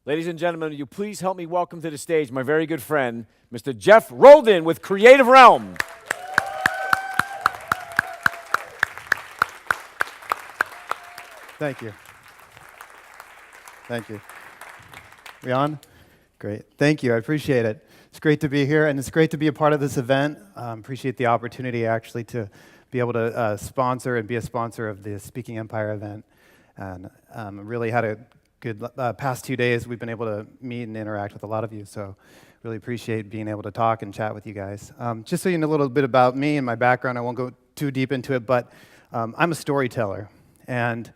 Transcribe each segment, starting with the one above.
Ladies and gentlemen, will you please help me welcome to the stage my very good friend, Mr. Jeff Roldan with Creative Realm. Thank you. Thank you. We on? Great. Thank you. I appreciate it. It's great to be here, and it's great to be a part of this event. Appreciate the opportunity, actually, to be able to sponsor and be a sponsor of the Speaking Empire event. And really had a good past 2 days. We've been able to meet and interact with a lot of you, so really appreciate being able to talk and chat with you guys. Just so you know a little bit about me and my background, I won't go too deep into it, but I'm a storyteller. And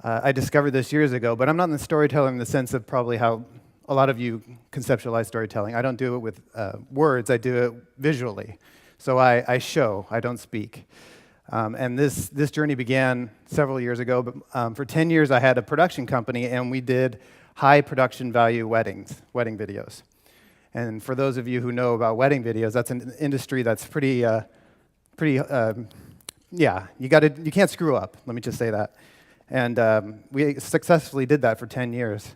I discovered this years ago, but I'm not in the storyteller in the sense of probably how a lot of you conceptualize storytelling. I don't do it with words, I do it visually. So I show, I don't speak. And this journey began several years ago, but for 10 years I had a production company, and we did high production value wedding videos. And for those of you who know about wedding videos, that's an industry that's pretty, you can't screw up, let me just say that. And we successfully did that for 10 years.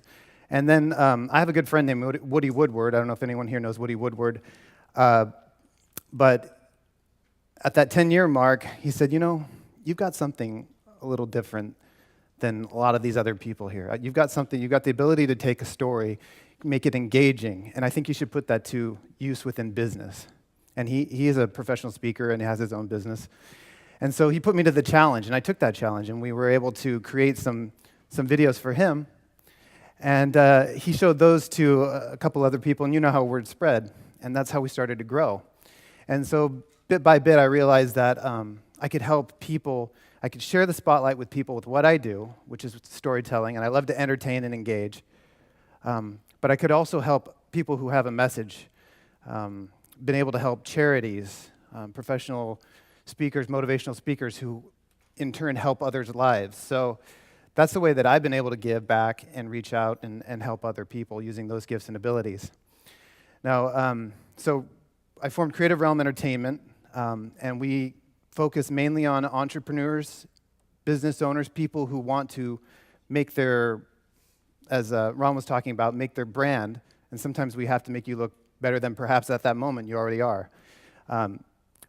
And then I have a good friend named Woody Woodward. I don't know if anyone here knows Woody Woodward. But at that 10-year mark, he said, you know, you've got something a little different than a lot of these other people here. You've got the ability to take a story, make it engaging, and I think you should put that to use within business. And he is a professional speaker and he has his own business. And so he put me to the challenge, and I took that challenge, and we were able to create some videos for him. And he showed those to a couple other people, and you know how word spread, and that's how we started to grow. And so bit by bit, I realized that I could help people, I could share the spotlight with people with what I do, which is storytelling, and I love to entertain and engage. But I could also help people who have a message, been able to help charities, professional speakers, motivational speakers who in turn help others' lives. So that's the way that I've been able to give back and reach out and help other people using those gifts and abilities. Now, so I formed Creative Realm Entertainment, and we focus mainly on entrepreneurs, business owners, people who want to make their, as Ron was talking about, make their brand, and sometimes we have to make you look better than perhaps at that moment you already are.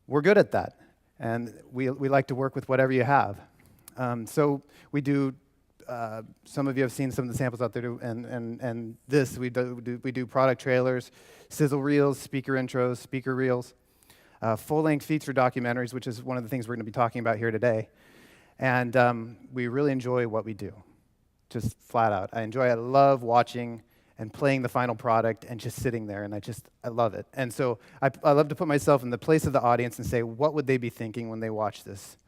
We're good at that, and we like to work with whatever you have. So we do, some of you have seen some of the samples out there, and this, we do product trailers, sizzle reels, speaker intros, speaker reels, full-length feature documentaries, which is one of the things we're going to be talking about here today. And we really enjoy what we do, just flat out. I love watching and playing the final product and just sitting there, and I love it. And so I love to put myself in the place of the audience and say, what would they be thinking when they watch this?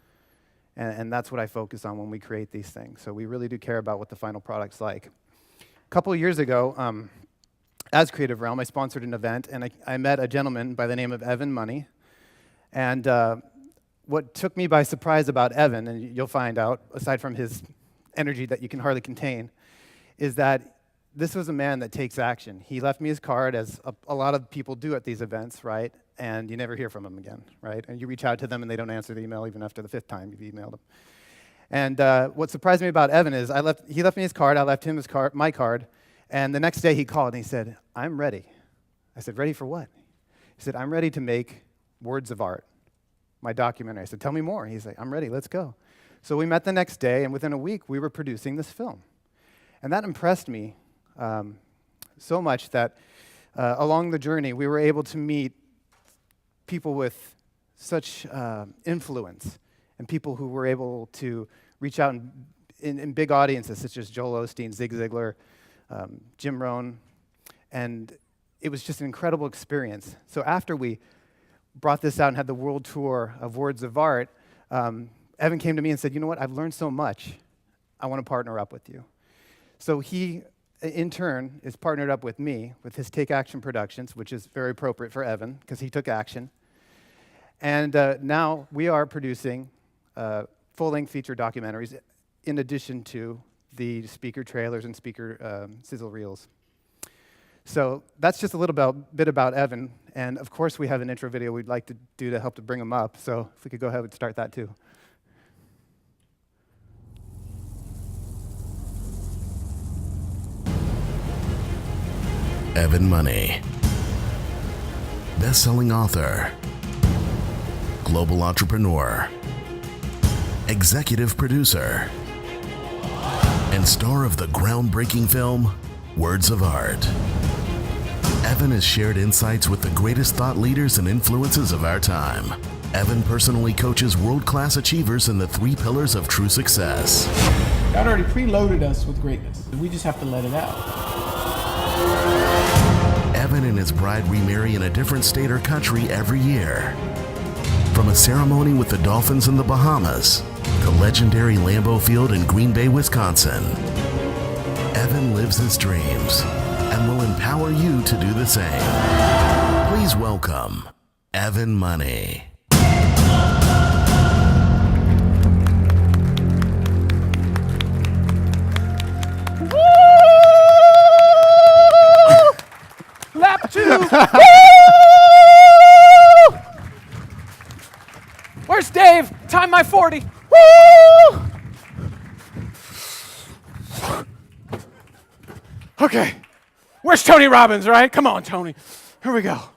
And that's what I focus on when we create these things. So we really do care about what the final product's like. A couple of years ago, as Creative Realm, I sponsored an event, and I met a gentleman by the name of Evan Money. And what took me by surprise about Evan, and you'll find out, aside from his energy that you can hardly contain, is that this was a man that takes action. He left me his card, as a lot of people do at these events, right? And you never hear from them again, right? And you reach out to them, and they don't answer the email even after the 5th time you've emailed them. And what surprised me about Evan is he left me his card, I left him my card, and the next day he called and he said, I'm ready. I said, ready for what? He said, I'm ready to make Words of Art, my documentary. I said, tell me more. He's like, I'm ready, let's go. So we met the next day, and within a week, we were producing this film. And that impressed me so much that along the journey, we were able to meet people with such influence and people who were able to reach out in big audiences, such as Joel Osteen, Zig Ziglar, Jim Rohn, and it was just an incredible experience. So after we brought this out and had the world tour of Words of Art, Evan came to me and said, you know what, I've learned so much, I want to partner up with you. So he, in turn, is partnered up with me, with his Take Action Productions, which is very appropriate for Evan, because he took action. And now we are producing full-length feature documentaries in addition to the speaker trailers and speaker sizzle reels. So that's just a little bit about Evan. And of course, we have an intro video we'd like to do to help to bring him up. So if we could go ahead and start that too. Evan Money. Best-selling author, global entrepreneur, executive producer, and star of the groundbreaking film, Words of Art. Evan has shared insights with the greatest thought leaders and influences of our time. Evan personally coaches world-class achievers in the 3 pillars of true success. God already preloaded us with greatness. We just have to let it out. Evan and his bride remarry in a different state or country every year. From a ceremony with the Dolphins in the Bahamas to legendary Lambeau Field in Green Bay, Wisconsin, Evan lives his dreams and will empower you to do the same. Please welcome Evan Money. Lap 2. Woo! Where's Dave? Time my 40. Woo! Okay. Where's Tony Robbins, right? Come on, Tony. Here we go. I was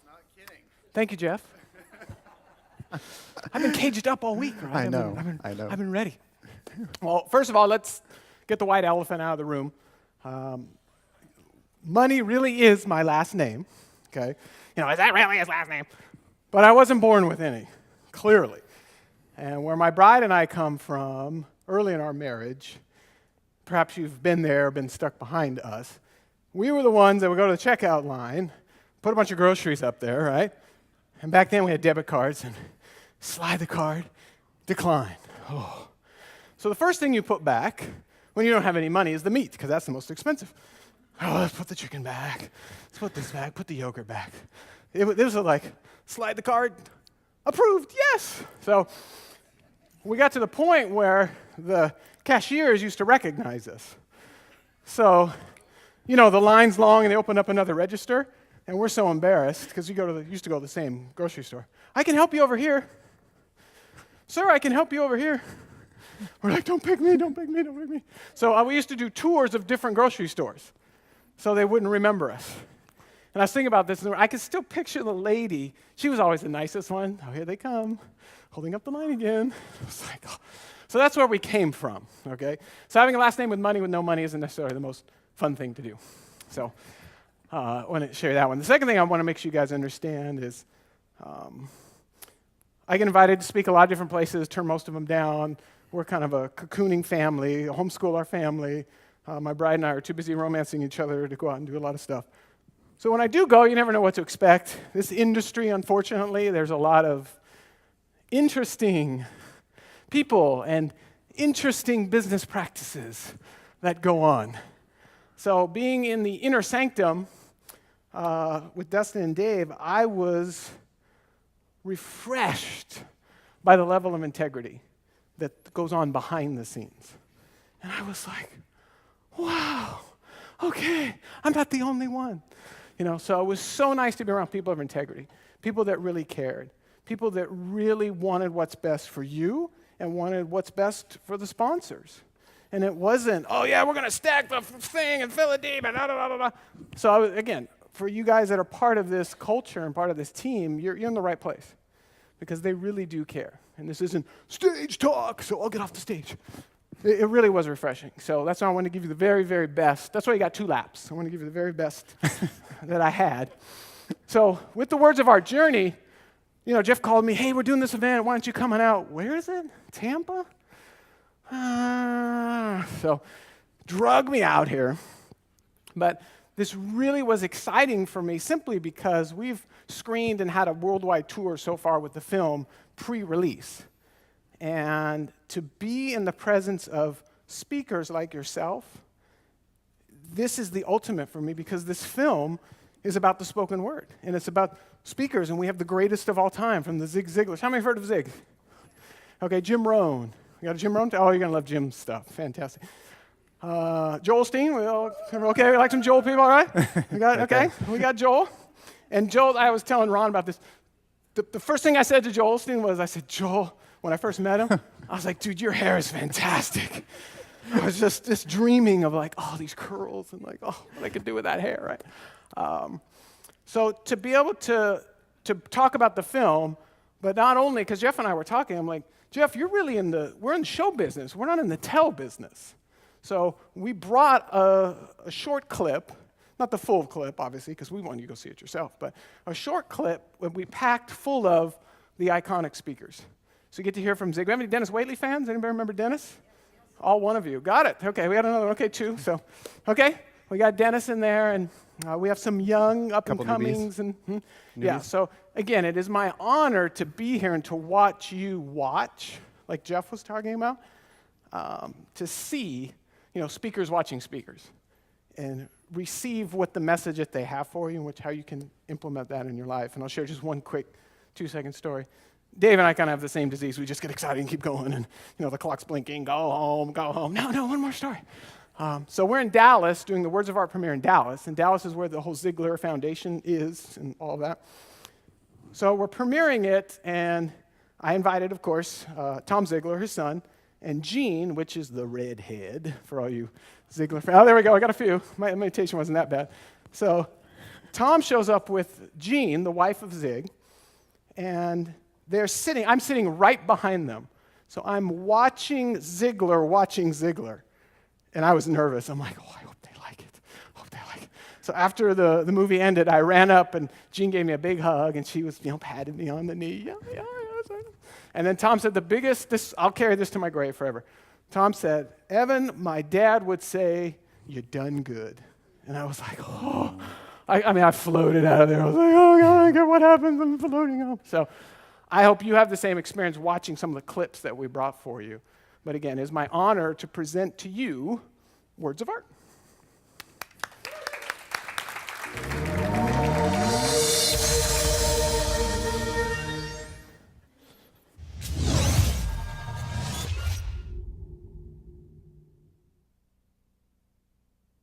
not kidding. Thank you, Jeff. I've been caged up all week, right? I know. I've been ready. Well, first of all, let's get the white elephant out of the room. Money really is my last name, okay? You know, is that really his last name? But I wasn't born with any, clearly. And where my bride and I come from, early in our marriage, perhaps you've been there, been stuck behind us, we were the ones that would go to the checkout line, put a bunch of groceries up there, right? And back then we had debit cards, and slide the card, decline. Oh. So the first thing you put back when you don't have any money is the meat, because that's the most expensive. Oh, let's put the chicken back. Let's put this back. Put the yogurt back. It was like, slide the card, approved, yes. So we got to the point where the cashiers used to recognize us. So, you know, the line's long and they open up another register, and we're so embarrassed because used to go to the same grocery store. I can help you over here. Sir, I can help you over here. We're like, don't pick me, don't pick me, don't pick me. So we used to do tours of different grocery stores so they wouldn't remember us. And I was thinking about this, and I could still picture the lady. She was always the nicest one. Oh, here they come, holding up the line again. I was like, oh. So that's where we came from, okay? So having a last name with no money isn't necessarily the most fun thing to do. So I want to share that one. The second thing I want to make sure you guys understand is I get invited to speak a lot of different places, turn most of them down. We're kind of a cocooning family, homeschool our family. My bride and I are too busy romancing each other to go out and do a lot of stuff. So when I do go, you never know what to expect. This industry, unfortunately, there's a lot of interesting people and interesting business practices that go on. So being in the inner sanctum with Dustin and Dave, I was refreshed by the level of integrity that goes on behind the scenes. And I was like, wow, okay, I'm not the only one. You know, so it was so nice to be around people of integrity, people that really cared, people that really wanted what's best for you and wanted what's best for the sponsors. And it wasn't, oh yeah, we're gonna stack the thing and fill it deep and da da da da. So again, for you guys that are part of this culture and part of this team, you're in the right place because they really do care. And this isn't stage talk, so I'll get off the stage. It really was refreshing. So that's why I want to give you the very, very best. That's why you got 2 laps. I want to give you the very best that I had. So with the words of our journey, you know, Jeff called me, hey, we're doing this event. Why don't you come on out? Where is it? Tampa? So drug me out here. But this really was exciting for me simply because we've screened and had a worldwide tour so far with the film pre-release. And to be in the presence of speakers like yourself, this is the ultimate for me because this film is about the spoken word. And it's about speakers, and we have the greatest of all time from the Zig Ziglars. How many have heard of Zig? Okay, Jim Rohn. You got a Jim Rohn? Oh, you're going to love Jim's stuff. Fantastic. Joel Steen. Okay, we like some Joel people, all right? We got Joel. And Joel, I was telling Ron about this. The first thing I said to Joel Steen was, I said, Joel, when I first met him, I was like, dude, your hair is fantastic. I was just dreaming of like, oh, these curls and like, oh, what I could do with that hair, right? So to be able to talk about the film, but not only, because Jeff and I were talking, I'm like, Jeff, we're in the show business. We're not in the tell business. So we brought a short clip, not the full clip, obviously, because we want you to go see it yourself, but a short clip that we packed full of the iconic speakers. So you get to hear from Zig. We have any Dennis Waitley fans? Anybody remember Dennis? All one of you. Got it. Okay, we got another one. Okay, two. So, okay, we got Dennis in there, and we have some young up-and-comings. Yeah, so again, it is my honor to be here and to watch you watch, like Jeff was talking about, to see, speakers watching speakers and receive what the message that they have for you and how you can implement that in your life. And I'll share just one quick 2-second story. Dave and I kind of have the same disease. We just get excited and keep going, and the clock's blinking. Go home, go home. No, one more story. So we're in Dallas doing the Words of Art premiere in Dallas, and Dallas is where the whole Ziegler Foundation is and all of that. So we're premiering it, and I invited, of course, Tom Ziegler, his son, and Gene, which is the redhead for all you Ziegler fans. Oh, there we go. I got a few. My imitation wasn't that bad. So Tom shows up with Gene, the wife of Zig, and I'm sitting right behind them. So I'm watching Ziegler, and I was nervous. I'm like, oh, I hope they like it. So after the movie ended, I ran up, and Jean gave me a big hug, and she was, patted me on the knee. Yeah. And then Tom said, I'll carry this to my grave forever. Tom said, Evan, my dad would say, you done good. And I was like, oh. I floated out of there. I was like, oh, God, what happens? I'm floating up. So I hope you have the same experience watching some of the clips that we brought for you. But again, it's my honor to present to you Words of Art.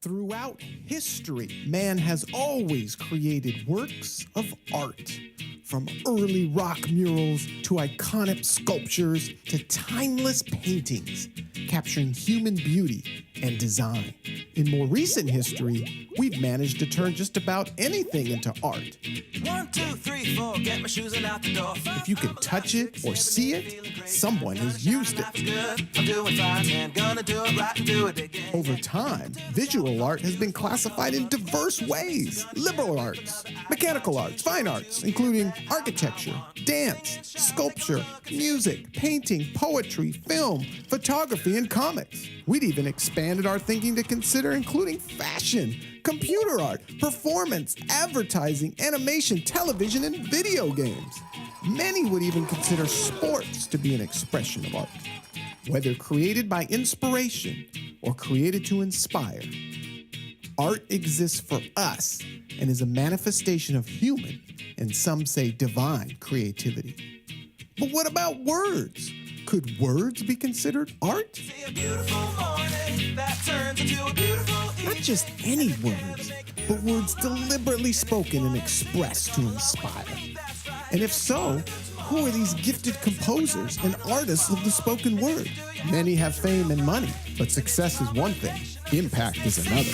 Throughout history, man has always created works of art. From early rock murals to iconic sculptures to timeless paintings, capturing human beauty and design. In more recent history, we've managed to turn just about anything into art. 1, 2, 3, 4, get my shoes and out the door. If you can touch it or see it, someone has used it. I'm doing fine and gonna do it right and do it again. Over time, visual art has been classified in diverse ways. Liberal arts, mechanical arts, fine arts, including architecture, dance, sculpture, music, painting, poetry, film, photography, and comics. We'd even expanded our thinking to consider including fashion, computer art, performance, advertising, animation, television, and video games. Many would even consider sports to be an expression of art. Whether created by inspiration or created to inspire, art exists for us and is a manifestation of human, and some say divine, creativity. But what about words? Could words be considered art? Not just any words, but words deliberately spoken and expressed to inspire. And if so, who are these gifted composers and artists of the spoken word? Many have fame and money, but success is one thing, impact is another.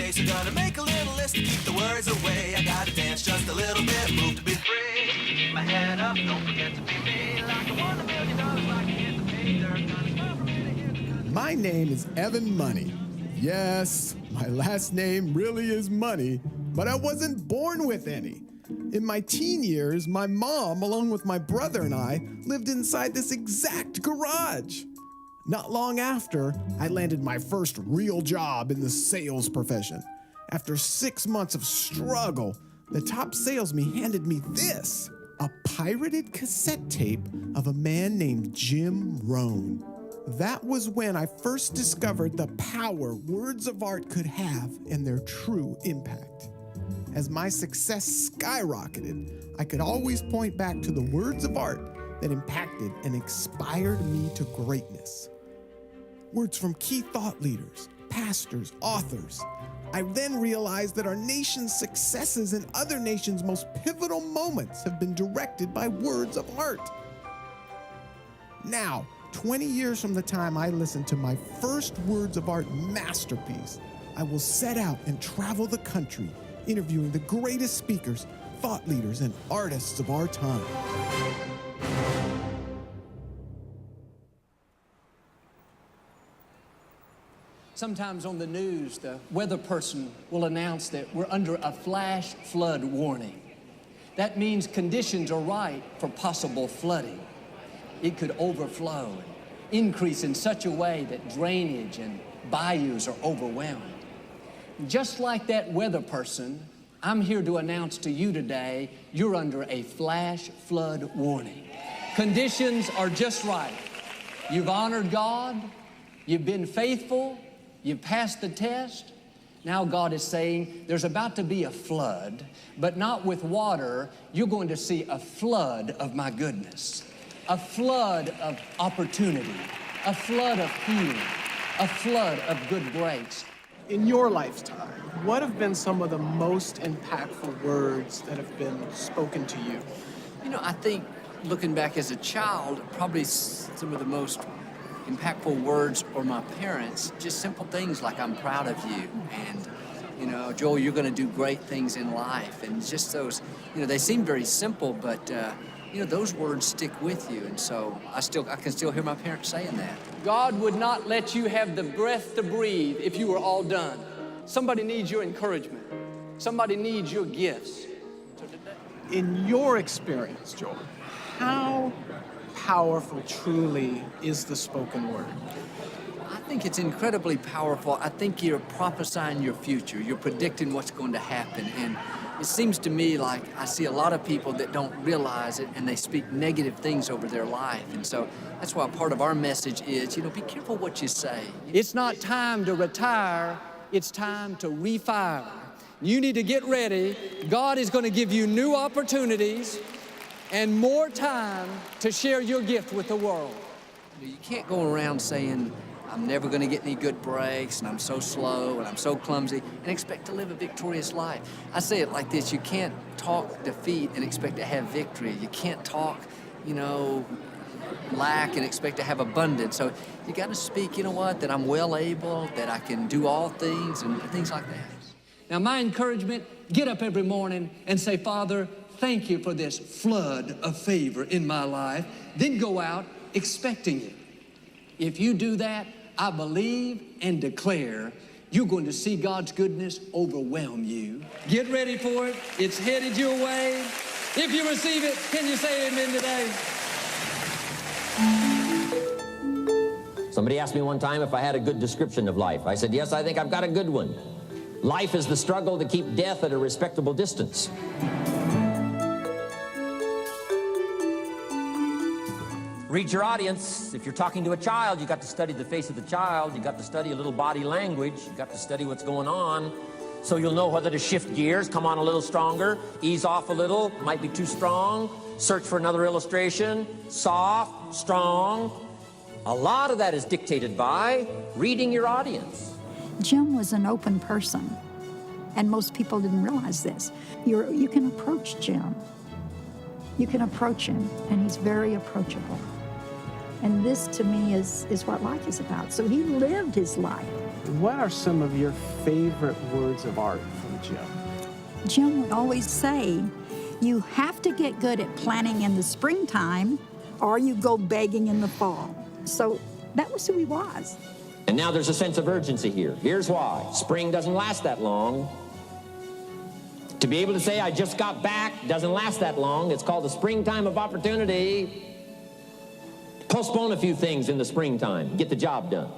So gonna make a little list to keep the words away. I gotta dance just a little bit, move to be free. Keep my head up, don't forget to be me. Like I won $1 million, like I hit the pay dirt. Gonna smile from here to here. My name is Evan Money. Yes, my last name really is Money, but I wasn't born with any. In my teen years, my mom, along with my brother and I, lived inside this exact garage. Not long after, I landed my first real job in the sales profession. After 6 months of struggle, the top salesman handed me this, a pirated cassette tape of a man named Jim Rohn. That was when I first discovered the power words of art could have and their true impact. As my success skyrocketed, I could always point back to the words of art that impacted and inspired me to greatness. Words from key thought leaders, pastors, authors. I then realized that our nation's successes and other nations' most pivotal moments have been directed by words of art. Now, 20 years from the time I listened to my first words of art masterpiece, I will set out and travel the country, interviewing the greatest speakers, thought leaders, and artists of our time. Sometimes on the news, the weather person will announce that we're under a flash flood warning. That means conditions are right for possible flooding. It could overflow and increase in such a way that drainage and bayous are overwhelmed. Just like that weather person, I'm here to announce to you today, you're under a flash flood warning. Conditions are just right. You've honored God, you've been faithful, you've passed the test. Now God is saying there's about to be a flood, but not with water. You're going to see a flood of my goodness, a flood of opportunity, a flood of healing, a flood of good grace. In your lifetime, what have been some of the most impactful words that have been spoken to you? You know, I think looking back as a child, probably some of the most impactful words were my parents, just simple things like, I'm proud of you, and, you know, Joel, you're gonna do great things in life, and just those, you know, they seem very simple, but, you know, those words stick with you, and so I can still hear my parents saying that. God would not let you have the breath to breathe if you were all done. Somebody needs your encouragement. Somebody needs your gifts. In your experience, Joel, how powerful truly is the spoken word? I think it's incredibly powerful. I think you're prophesying your future. You're predicting what's going to happen. And it seems to me like I see a lot of people that don't realize it and they speak negative things over their life. And so that's why part of our message is, you know, be careful what you say. It's not time to retire. It's time to refire. You need to get ready. God is going to give you new opportunities and more time to share your gift with the world. You can't go around saying, I'm never going to get any good breaks, and I'm so slow, and I'm so clumsy, and expect to live a victorious life. I say it like this: you can't talk defeat and expect to have victory. You can't talk, you know, lack and expect to have abundance. So you got to speak, you know what, that I'm well able, that I can do all things, and things like that. Now, my encouragement, get up every morning and say, Father, thank you for this flood of favor in my life. Then go out expecting it. If you do that, I believe and declare you're going to see God's goodness overwhelm you. Get ready for it. It's headed your way. If you receive it, can you say amen today? Somebody asked me one time if I had a good description of life. I said, yes, I think I've got a good one. Life is the struggle to keep death at a respectable distance. Read your audience. If you're talking to a child, you got to study the face of the child. You got to study a little body language. You got to study what's going on. So you'll know whether to shift gears, come on a little stronger, ease off a little, might be too strong, search for another illustration, soft, strong. A lot of that is dictated by reading your audience. Jim was an open person, and most people didn't realize this. You can approach Jim. You can approach him, and he's very approachable. And this, to me, is what life is about. So he lived his life. What are some of your favorite words of art from Jim? Jim would always say, you have to get good at planting in the springtime, or you go begging in the fall. So that was who he was. And now there's a sense of urgency here. Here's why. Spring doesn't last that long. To be able to say, I just got back, doesn't last that long. It's called the springtime of opportunity. Postpone a few things in the springtime, get the job done.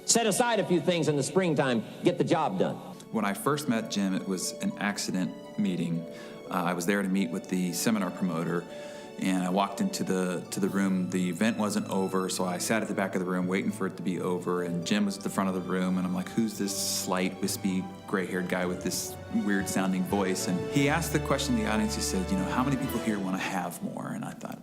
Set aside a few things in the springtime, get the job done. When I first met Jim, it was an accident meeting. I was there to meet with the seminar promoter, And I walked into the room. The event wasn't over, so I sat at the back of the room waiting for it to be over. And Jim was at the front of the room, and I'm like, who's this slight, wispy, gray-haired guy with this weird-sounding voice? And he asked the question to the audience. He said, how many people here want to have more? And I thought,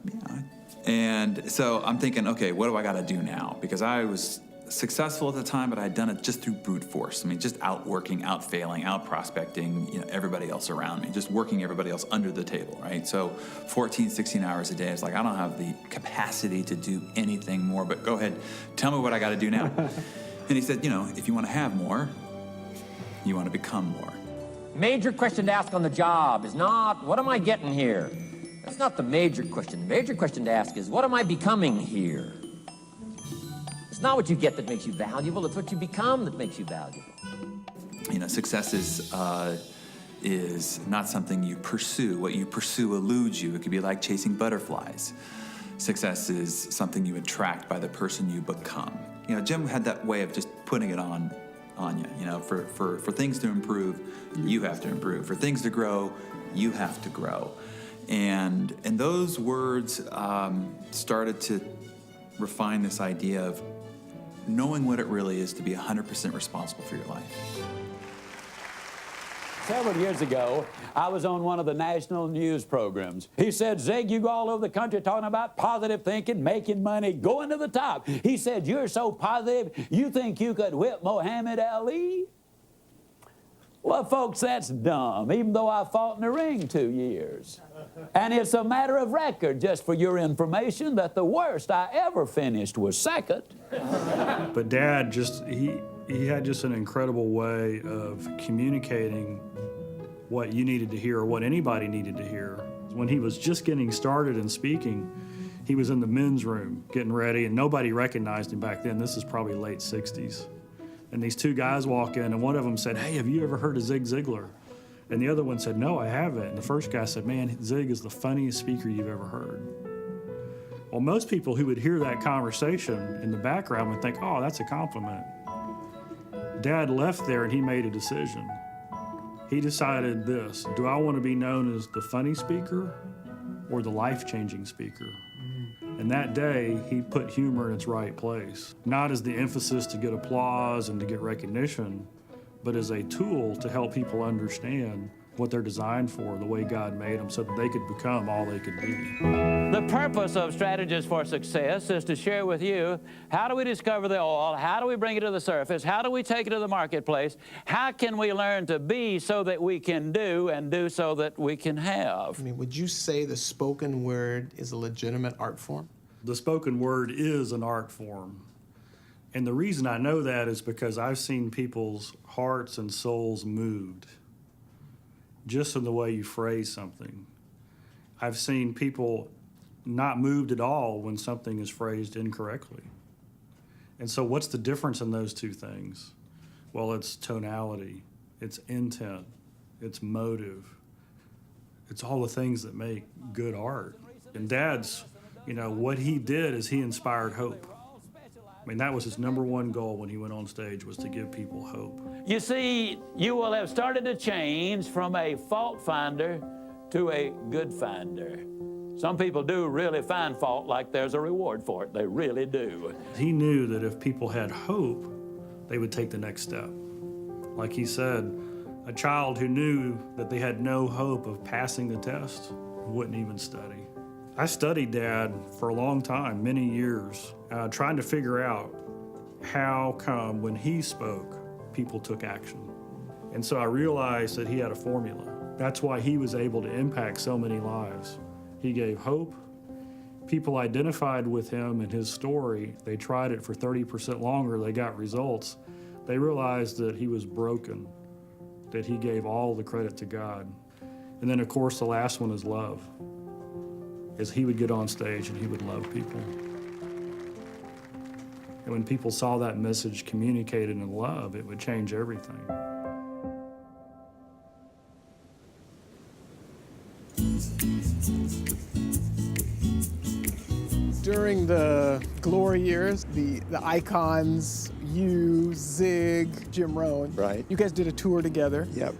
And so I'm thinking, okay, what do I got to do now? Because I was successful at the time, but I had done it just through brute force. I mean, just outworking, outfailing, out-prospecting, everybody else around me, just working everybody else under the table, right? So 14, 16 hours a day, it's like, I don't have the capacity to do anything more, but go ahead, tell me what I got to do now. And he said, if you want to have more, you want to become more. Major question to ask on the job is not, what am I getting here? That's not the major question. The major question to ask is, what am I becoming here? It's not what you get that makes you valuable, it's what you become that makes you valuable. Success is not something you pursue. What you pursue eludes you. It could be like chasing butterflies. Success is something you attract by the person you become. Jim had that way of just putting it on you. For things to improve, you have to improve. For things to grow, you have to grow. And those words started to refine this idea of knowing what it really is to be 100% responsible for your life. Several years ago, I was on one of the national news programs. He said, Zig, you go all over the country talking about positive thinking, making money, going to the top. He said, you're so positive, you think you could whip Muhammad Ali? Well, folks, that's dumb, even though I fought in the ring 2 years. And it's a matter of record, just for your information, that the worst I ever finished was second. But Dad he had just an incredible way of communicating what you needed to hear or what anybody needed to hear. When he was just getting started in speaking, he was in the men's room getting ready, and nobody recognized him back then. This is probably late 60s. And these two guys walk in, and one of them said, hey, have you ever heard of Zig Ziglar? And the other one said, no, I haven't. And the first guy said, man, Zig is the funniest speaker you've ever heard. Well, most people who would hear that conversation in the background would think, oh, that's a compliment. Dad left there and he made a decision. He decided this: do I want to be known as the funny speaker or the life-changing speaker? And that day, he put humor in its right place, not as the emphasis to get applause and to get recognition, but as a tool to help people understand what they're designed for, the way God made them, so that they could become all they could be. The purpose of Strategies for Success is to share with you, how do we discover the oil? How do we bring it to the surface? How do we take it to the marketplace? How can we learn to be so that we can do, and do so that we can have? I mean, would you say the spoken word is a legitimate art form? The spoken word is an art form. And the reason I know that is because I've seen people's hearts and souls moved just in the way you phrase something. I've seen people not moved at all when something is phrased incorrectly. And so what's the difference in those two things? Well, it's tonality, it's intent, it's motive. It's all the things that make good art. And Dad's, what he did is he inspired hope. I mean, that was his number one goal when he went on stage, was to give people hope. You see, you will have started to change from a fault finder to a good finder. Some people do really find fault like there's a reward for it. They really do. He knew that if people had hope, they would take the next step. Like he said, a child who knew that they had no hope of passing the test wouldn't even study. I studied Dad for a long time, many years, trying to figure out how come when he spoke, people took action. And so I realized that he had a formula. That's why he was able to impact so many lives. He gave hope. People identified with him and his story. They tried it for 30% longer. They got results. They realized that he was broken, that he gave all the credit to God. And then, of course, the last one is love. Is he would get on stage and he would love people. And when people saw that message communicated in love, it would change everything. During the glory years, the icons, you, Zig, Jim Rohn, right? You guys did a tour together. Yep.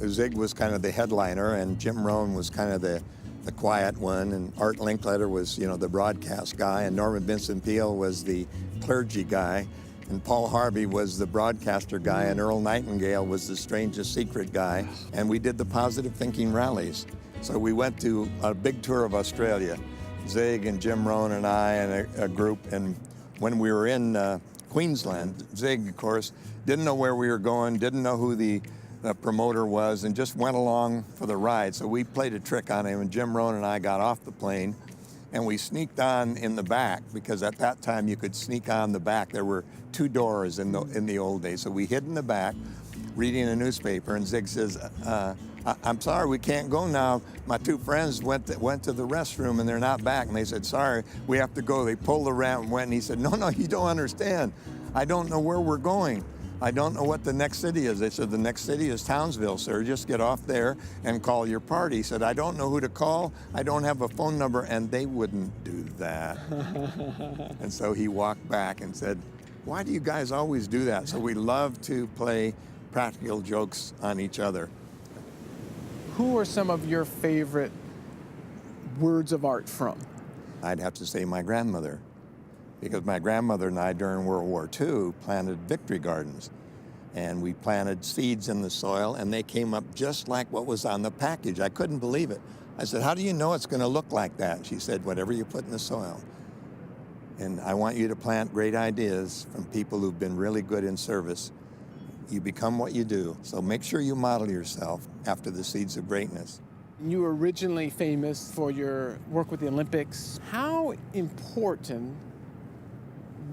Zig was kind of the headliner, and Jim Rohn was kind of the the quiet one, and Art Linkletter was, the broadcast guy, and Norman Vincent Peale was the clergy guy, and Paul Harvey was the broadcaster guy, and Earl Nightingale was the strangest secret guy, and we did the positive thinking rallies. So we went to a big tour of Australia, Zig and Jim Rohn and I and a group, and when we were in Queensland, Zig, of course, didn't know where we were going, didn't know who the promoter was, and just went along for the ride. So we played a trick on him, and Jim Rohn and I got off the plane, and we sneaked on in the back, because at that time you could sneak on the back. There were 2 doors in the old days. So we hid in the back, reading a newspaper, and Zig says, I'm sorry, we can't go now. My 2 friends went to the restroom, and they're not back. And they said, sorry, we have to go. They pulled the ramp and went, and he said, no, you don't understand. I don't know where we're going. I don't know what the next city is. They said, the next city is Townsville, sir. Just get off there and call your party. He said, I don't know who to call. I don't have a phone number. And they wouldn't do that. And so he walked back and said, why do you guys always do that? So we love to play practical jokes on each other. Who are some of your favorite words of art from? I'd have to say my grandmother, because my grandmother and I during World War II planted victory gardens, and we planted seeds in the soil, and they came up just like what was on the package. I couldn't believe it. I said, how do you know it's going to look like that? And she said, whatever you put in the soil. And I want you to plant great ideas from people who've been really good in service. You become what you do. So make sure you model yourself after the seeds of greatness. You were originally famous for your work with the Olympics. How important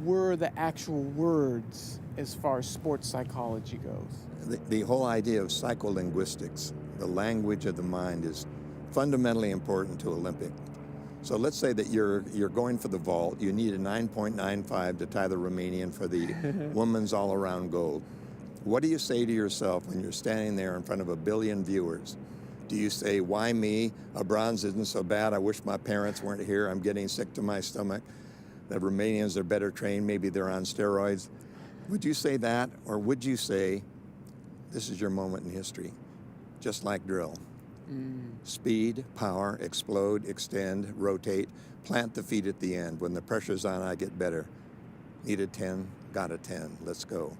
were the actual words as far as sports psychology goes? The whole idea of psycholinguistics, the language of the mind, is fundamentally important to Olympic. So let's say that you're going for the vault. You need a 9.95 to tie the Romanian for the women's all-around gold. What do you say to yourself when you're standing there in front of 1 billion viewers? Do you say, why me? A bronze isn't so bad. I wish my parents weren't here. I'm getting sick to my stomach. The Romanians are better trained. Maybe they're on steroids. Would you say that? Or would you say, this is your moment in history, just like drill? Speed, power, explode, extend, rotate, plant the feet at the end. When the pressure's on, I get better. Need a 10, got a 10, let's go.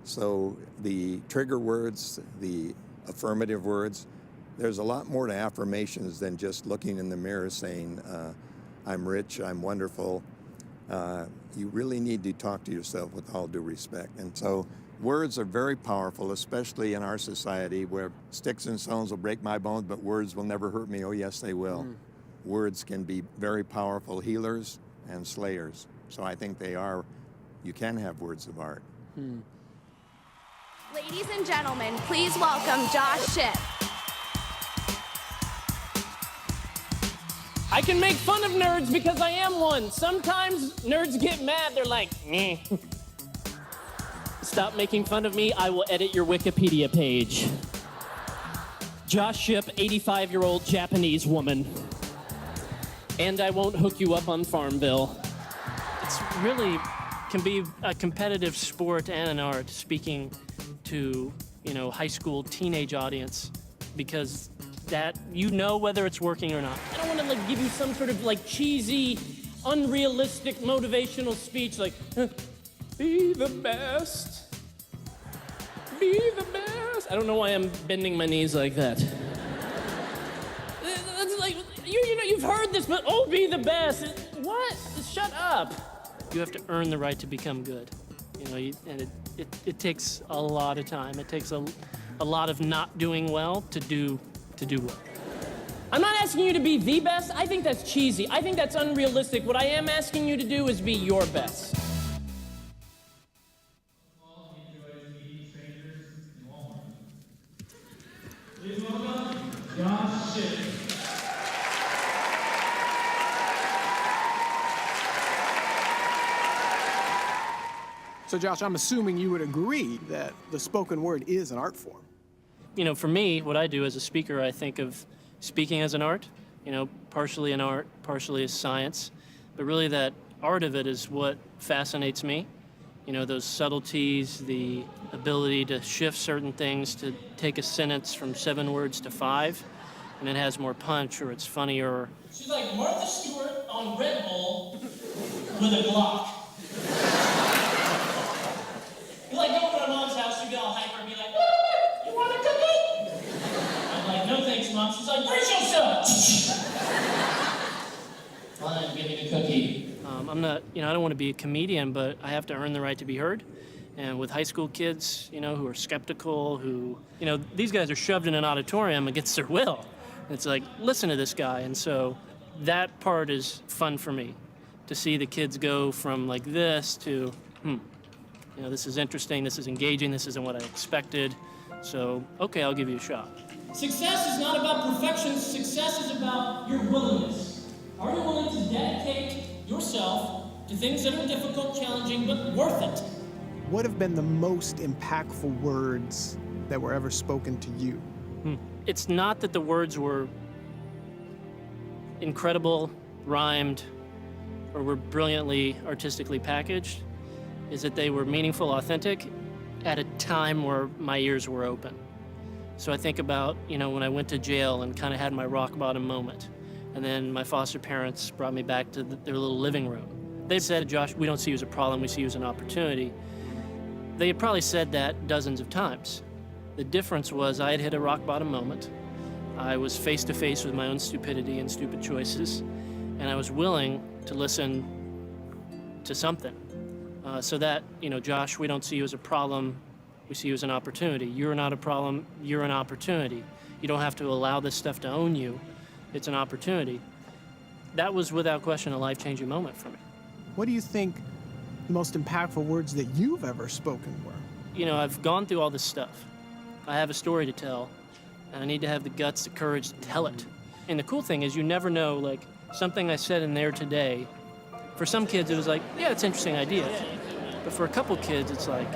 So the trigger words, the affirmative words, there's a lot more to affirmations than just looking in the mirror saying, I'm rich, I'm wonderful. You really need to talk to yourself with all due respect. And so words are very powerful, especially in our society where sticks and stones will break my bones, but words will never hurt me. Oh, yes, they will. Words can be very powerful healers and slayers. So I think you can have words of art. Ladies and gentlemen, please welcome Josh Shipp. I can make fun of nerds because I am one. Sometimes nerds get mad. They're like, meh. Stop making fun of me. I will edit your Wikipedia page. Josh Shipp, 85-year-old Japanese woman. And I won't hook you up on Farmville. It's really can be a competitive sport and an art, speaking to, high school, teenage audience, because that whether it's working or not. I don't want to give you some sort of cheesy, unrealistic motivational speech like, be the best, be the best. I don't know why I'm bending my knees like that. That's like, you've heard this, but be the best. What? Shut up. You have to earn the right to become good. And it takes a lot of time. It takes a lot of not doing well to do well. I'm not asking you to be the best. I think that's cheesy. I think that's unrealistic. What I am asking you to do is be your best. Please welcome Josh Shipp. So Josh, I'm assuming you would agree that the spoken word is an art form. For me, what I do as a speaker, I think of speaking as an art, partially an art, partially as science, but really that art of it is what fascinates me. Those subtleties, the ability to shift certain things, to take a sentence from 7 words to 5, and it has more punch or it's funnier. She's like Martha Stewart on Red Bull with a Glock. You like go over to mom's house, you get all hyper and be like, "Ah, you want a cookie?" I'm like, "No thanks, Mom." She's like, "Brace yourself." Fine, give me the cookie. I'm not, I don't want to be a comedian, but I have to earn the right to be heard. And with high school kids, who are skeptical, who, these guys are shoved in an auditorium against their will. It's like, listen to this guy. And so that part is fun for me, to see the kids go from like this to, this is interesting, this is engaging, this isn't what I expected. So, okay, I'll give you a shot. Success is not about perfection. Success is about your willingness. Are you willing to dedicate yourself to things that are difficult, challenging, but worth it? What have been the most impactful words that were ever spoken to you? It's not that the words were incredible, rhymed, or were brilliantly artistically packaged. Is that they were meaningful, authentic, at a time where my ears were open. So I think about, when I went to jail and kind of had my rock bottom moment. And then my foster parents brought me back to their little living room. They said, "Josh, we don't see you as a problem, we see you as an opportunity." They had probably said that dozens of times. The difference was I had hit a rock bottom moment. I was face to face with my own stupidity and stupid choices, and I was willing to listen to something. So that, "Josh, we don't see you as a problem, we see you as an opportunity. You're not a problem, you're an opportunity. You don't have to allow this stuff to own you. It's an opportunity." That was without question a life-changing moment for me. What do you think the most impactful words that you've ever spoken were? I've gone through all this stuff. I have a story to tell, and I need to have the guts, the courage to tell it. And the cool thing is you never know, like, something I said in there today, for some kids it was like, yeah, it's an interesting idea. But for a couple kids, it's like,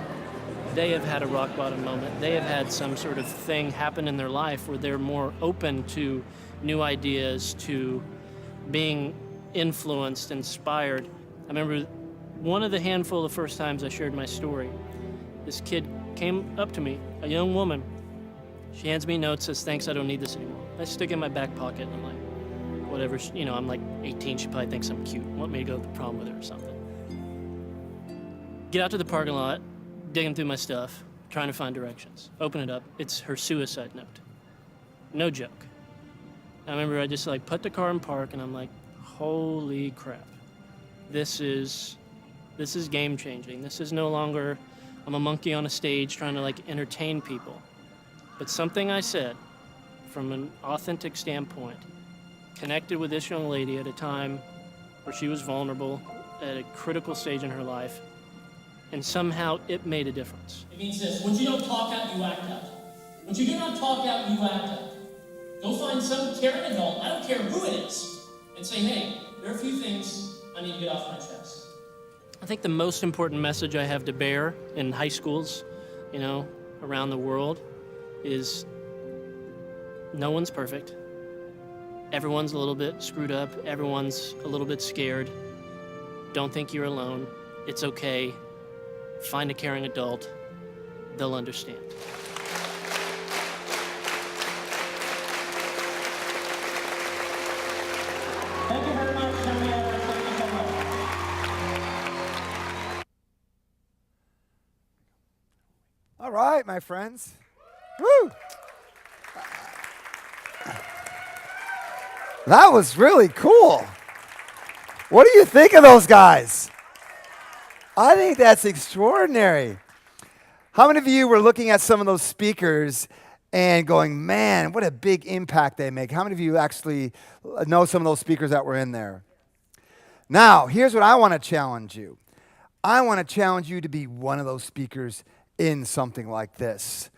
they have had a rock bottom moment. They have had some sort of thing happen in their life where they're more open to new ideas, to being influenced, inspired. I remember one of the handful of first times I shared my story, this kid came up to me, a young woman. She hands me notes, says, "Thanks, I don't need this anymore." I stick it in my back pocket, and I'm like, whatever, I'm like 18, she probably thinks I'm cute, want me to go to the prom with her or something. Get out to the parking lot, digging through my stuff, trying to find directions. Open it up, it's her suicide note. No joke. I remember I just put the car in park, and I'm like, holy crap. This is game changing. This is no longer, I'm a monkey on a stage trying to entertain people. But something I said from an authentic standpoint connected with this young lady at a time where she was vulnerable, at a critical stage in her life, and somehow it made a difference. It means this: when you don't talk out, you act out. When you do not talk out, you act out. Go find some caring adult, I don't care who it is, and say, "Hey, there are a few things I need to get off my chest." I think the most important message I have to bear in high schools, around the world, is no one's perfect. Everyone's a little bit screwed up. Everyone's a little bit scared. Don't think you're alone. It's okay. Find a caring adult. They'll understand. Thank you very much, Jimmy. Thank you so much. All right, my friends. Woo! That was really cool. What do you think of those guys? I think that's extraordinary. How many of you were looking at some of those speakers and going, man, what a big impact they make? How many of you actually know some of those speakers that were in there? Now, here's what I want to challenge you. I want to challenge you to be one of those speakers in something like this,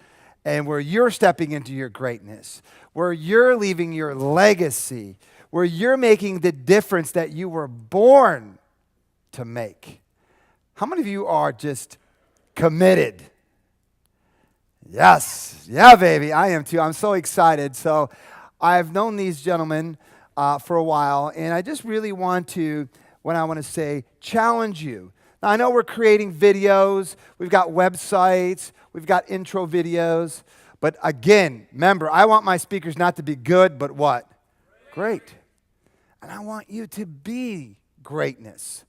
and where you're stepping into your greatness, where you're leaving your legacy, where you're making the difference that you were born to make. How many of you are just committed? Yes. Yeah, baby. I am too. I'm so excited. So I've known these gentlemen for a while, and I just really want to, when I want to say, challenge you. Now, I know we're creating videos. We've got websites. We've got intro videos. But again, remember, I want my speakers not to be good, but what? Great. And I want you to be greatness.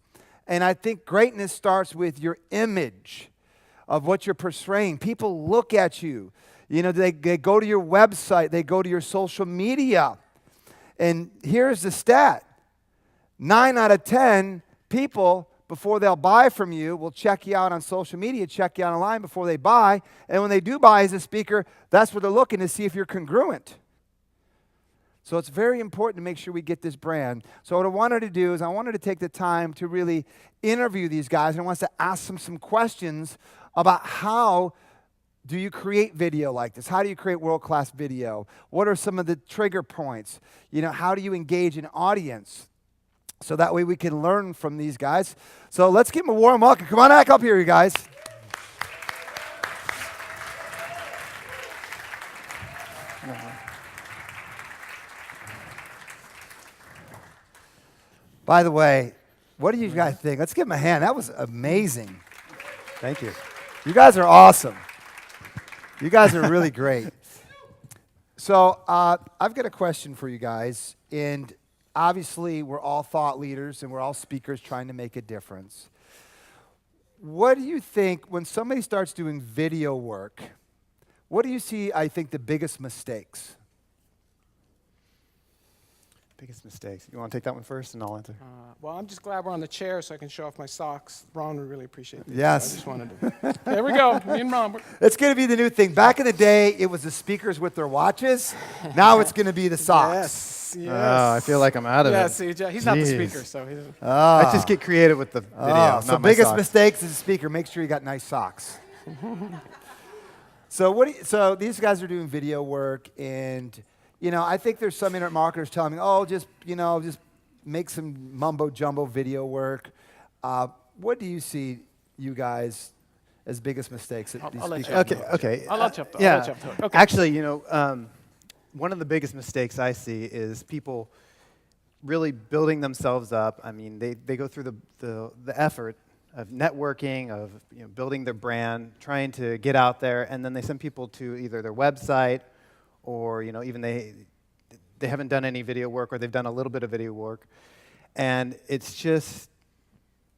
And I think greatness starts with your image of what you're portraying. People look at you. You know, they go to your website, they go to your social media. And here's the stat. 9 out of 10 people, before they'll buy from you, will check you out on social media, check you out online before they buy. And when they do buy as a speaker, that's where they're looking to see if you're congruent. So it's very important to make sure we get this brand. So what I wanted to do is I wanted to take the time to really interview these guys, and I wanted to ask them some questions about how do you create video like this? How do you create world-class video? What are some of the trigger points? You know, how do you engage an audience? So that way we can learn from these guys. So let's give them a warm welcome. Come on back up here, you guys. By the way, what do you guys think? Let's give them a hand. That was amazing. Thank you. You guys are awesome. You guys are really great. So I've got a question for you guys. And obviously, we're all thought leaders and we're all speakers trying to make a difference. What do you think when somebody starts doing video work, what do you see, I think, the biggest mistakes? Biggest mistakes. You want to take that one first and I'll answer? Well, I'm just glad we're on the chair so I can show off my socks. Ron would really appreciate this. Yes. So I just wanted to. There we go. Me and Ron. It's going to be the new thing. Back in the day, it was the speakers with their watches. Now it's going to be the socks. Yes. Oh, I feel like I'm out of yeah, it. See, he's not the speaker, so he doesn't. I just get creative with the video. So not my biggest socks. mistakes as a speaker, make sure you got nice socks. So these guys are doing video work, and you know, I think there's some internet marketers telling me, oh, just make some mumbo jumbo video work. What do you see, you guys, as biggest mistakes? I'll let you. Okay. I'll let you up. Yeah. I'll let you up. Okay. Actually, you know, one of the biggest mistakes I see is people really building themselves up. I mean, they go through the effort of networking, of building their brand, trying to get out there, and then they send people to either their website or even they haven't done any video work, or they've done a little bit of video work, and it's just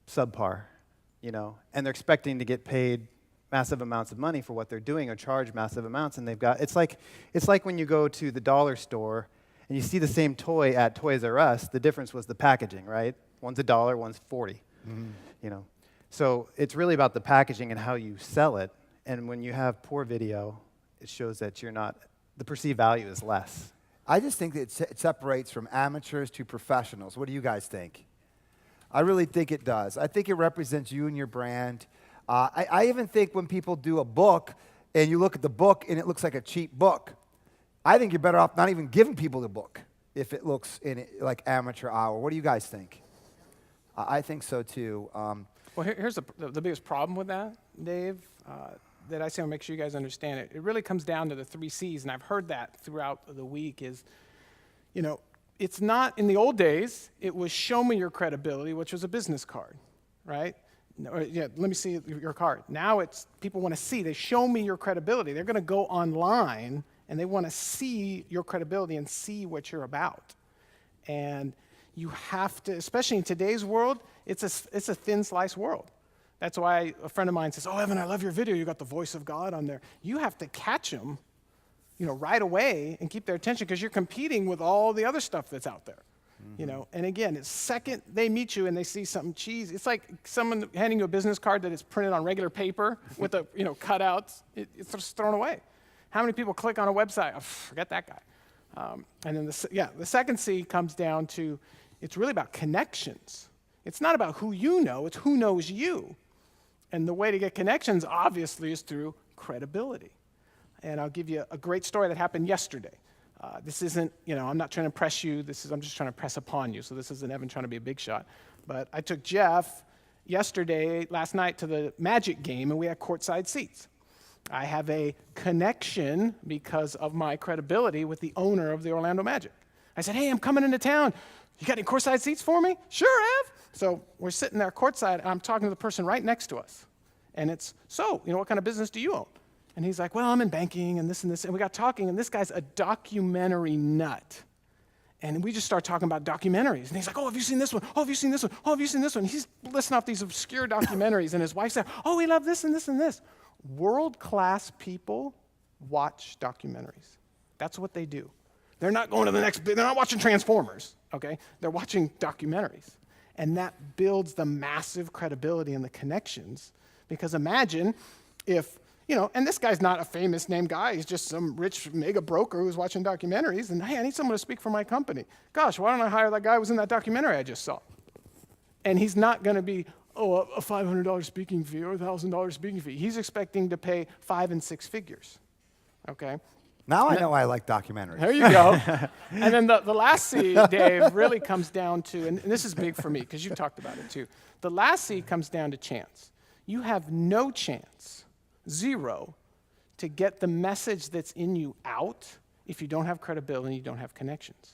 subpar, and they're expecting to get paid massive amounts of money for what they're doing, or charge massive amounts, and it's like when you go to the dollar store and you see the same toy at Toys R Us. The difference was the packaging, right? One's $1, one's $40. So it's really about the packaging and how you sell it. And when you have poor video, it shows that the perceived value is less. I just think that it separates from amateurs to professionals. What do you guys think? I really think it does. I think it represents you and your brand. I even think when people do a book and you look at the book and it looks like a cheap book, I think you're better off not even giving people the book if it looks like amateur hour. What do you guys think? I think so too. Well, here's the biggest problem with that, Dave, that I say, I'll make sure you guys understand it. It really comes down to the 3 C's, and I've heard that throughout the week is, it's not, in the old days, it was show me your credibility, which was a business card, right? Let me see your card. Now it's people want to see. They show me your credibility. They're going to go online, and they want to see your credibility and see what you're about. And you have to, especially in today's world, it's a thin slice world. That's why a friend of mine says, oh, Evan, I love your video. You got the voice of God on there. You have to catch them, right away and keep their attention because you're competing with all the other stuff that's out there. And again, it's second they meet you and they see something cheesy. It's like someone handing you a business card that is printed on regular paper with a, cutouts. It's just thrown away. How many people click on a website? Oh, forget that guy. And then the second C comes down to, it's really about connections. It's not about who you know, it's who knows you. And the way to get connections, obviously, is through credibility. And I'll give you a great story that happened yesterday. This isn't, I'm not trying to impress you. I'm just trying to press upon you. So this isn't Evan trying to be a big shot. But I took Jeff last night, to the Magic game, and we had courtside seats. I have a connection because of my credibility with the owner of the Orlando Magic. I said, hey, I'm coming into town. You got any courtside seats for me? Sure, Ev. So we're sitting there courtside, and I'm talking to the person right next to us. And it's, what kind of business do you own? And he's like, well, I'm in banking and this and this. And we got talking, and this guy's a documentary nut. And we just start talking about documentaries. And he's like, oh, have you seen this one? Oh, have you seen this one? Oh, have you seen this one? He's listing off these obscure documentaries. And his wife said, oh, we love this and this and this. World-class people watch documentaries. That's what they do. They're not going to the next, they're not watching Transformers, okay? They're watching documentaries. And that builds the massive credibility and the connections. Because imagine if, and this guy's not a famous name guy. He's just some rich mega broker who's watching documentaries. And, hey, I need someone to speak for my company. Gosh, why don't I hire that guy who was in that documentary I just saw? And he's not going to be, a $500 speaking fee or a $1,000 speaking fee. He's expecting to pay 5 and 6 figures, okay? Now I know why I like documentaries. There you go. And then the last C, Dave, really comes down to, and this is big for me because you talked about it too. The last C comes down to chance. You have no chance, 0, to get the message that's in you out if you don't have credibility and you don't have connections.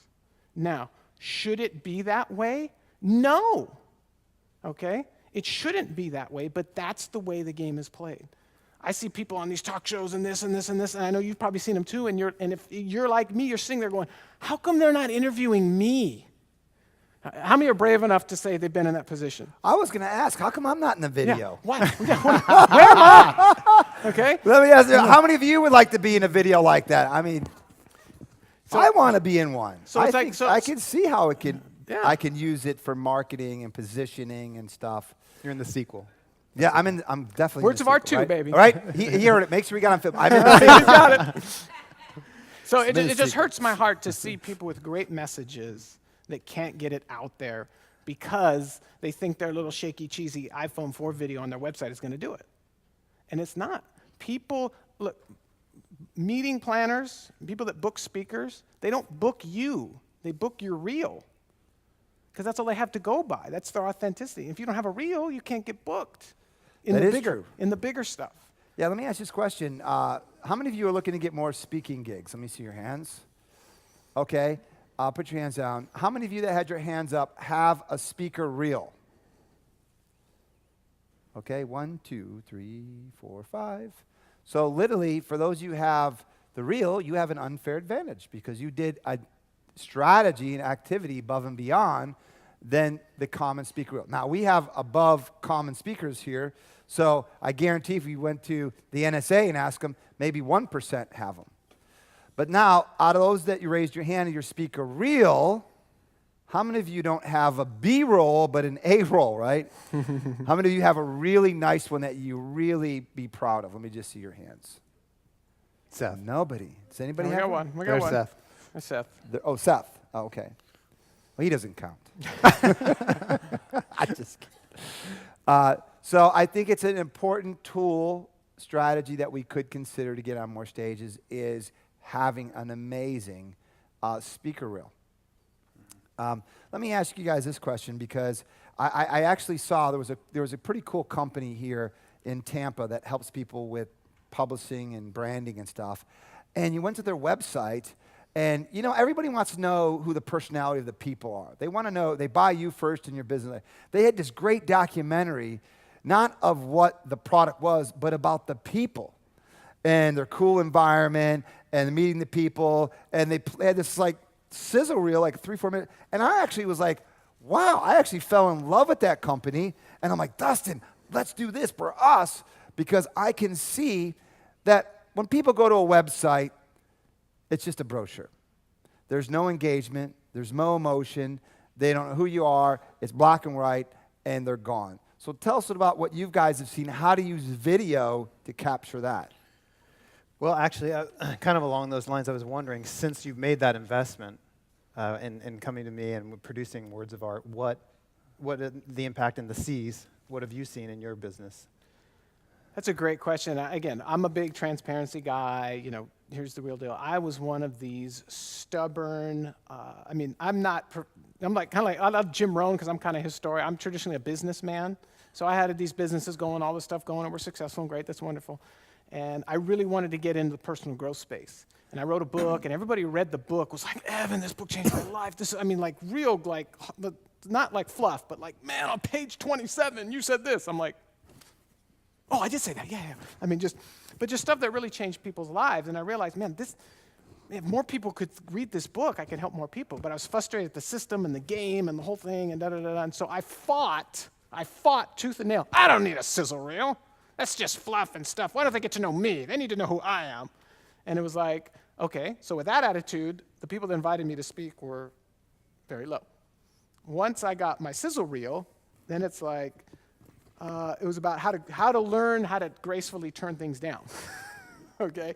Now, should it be that way? No. Okay? It shouldn't be that way, but that's the way the game is played. I see people on these talk shows and this and this and this, and I know you've probably seen them too, and if you're like me, you're sitting there going, how come they're not interviewing me? How many are brave enough to say they've been in that position? I was going to ask, how come I'm not in the video? Yeah. Why? Where am I? Okay? Let me ask you, how many of you would like to be in a video like that? I mean, I want to be in one. So I can see how it can. Yeah. I can use it for marketing and positioning and stuff. You're in the sequel. Yeah, I'm definitely. Words in of the art sequel, too, right? baby. All right, he heard it. Make sure we got on film. I'm in the sequel. You got it. So it just hurts my heart to see people with great messages that can't get it out there because they think their little shaky, cheesy iPhone 4 video on their website is going to do it. And it's not. People, look, meeting planners, people that book speakers, they don't book you. They book your reel. Because that's all they have to go by. That's their authenticity. If you don't have a reel, you can't get booked in the bigger stuff. Yeah, let me ask you this question. How many of you are looking to get more speaking gigs? Let me see your hands. Okay, put your hands down. How many of you that had your hands up have a speaker reel? Okay, 1, 2, 3, 4, 5. So literally, for those of you who have the reel, you have an unfair advantage because you did a strategy and activity above and beyond than the common speaker reel. Now, we have above common speakers here, so I guarantee if you went to the NSA and asked them, maybe 1% have them. But now, out of those that you raised your hand in your speaker reel, how many of you don't have a B roll but an A roll, right? How many of you have a really nice one that you really be proud of? Let me just see your hands. Seth. Nobody. Does anybody We have got one? one. We got There's one. Seth. There's Seth. Seth. Oh, okay. Well, he doesn't count. I just kidding. So I think it's an important tool, strategy that we could consider to get on more stages is having an amazing speaker reel. Let me ask you guys this question because I actually saw there was a pretty cool company here in Tampa that helps people with publishing and branding and stuff. And you went to their website, and everybody wants to know who the personality of the people are. They want to know, they buy you first in your business. They had this great documentary, not of what the product was, but about the people and their cool environment and meeting the people. And they had this like sizzle reel, like 3-4 minutes. And I actually was like, wow, I actually fell in love with that company. And I'm like, Dustin, let's do this for us because I can see that when people go to a website, it's just a brochure. There's no engagement. There's no emotion. They don't know who you are. It's black and white, and they're gone. So tell us about what you guys have seen, how to use video to capture that. Well, actually, kind of along those lines, I was wondering, since you've made that investment in coming to me and producing Words of Art, what the impact in the C's, what have you seen in your business? That's a great question. Again, I'm a big transparency guy. Here's the real deal. I was one of these stubborn, I love Jim Rohn because I'm kind of his story. I'm traditionally a businessman. So I had these businesses going, all this stuff going, and we're successful and great. That's wonderful. And I really wanted to get into the personal growth space. And I wrote a book, and everybody who read the book was like, Evan, this book changed my life. Not like fluff, but like, man, on page 27, you said this. I'm like, Oh, I did say that. Yeah, yeah. I mean, just stuff that really changed people's lives. And I realized, man, if more people could read this book, I could help more people. But I was frustrated at the system and the game and the whole thing and da-da-da-da. And so I fought tooth and nail. I don't need a sizzle reel. That's just fluff and stuff. Why don't they get to know me? They need to know who I am. And it was like, okay, so with that attitude, the people that invited me to speak were very low. Once I got my sizzle reel, then it's like, it was about how to learn how to gracefully turn things down. Okay?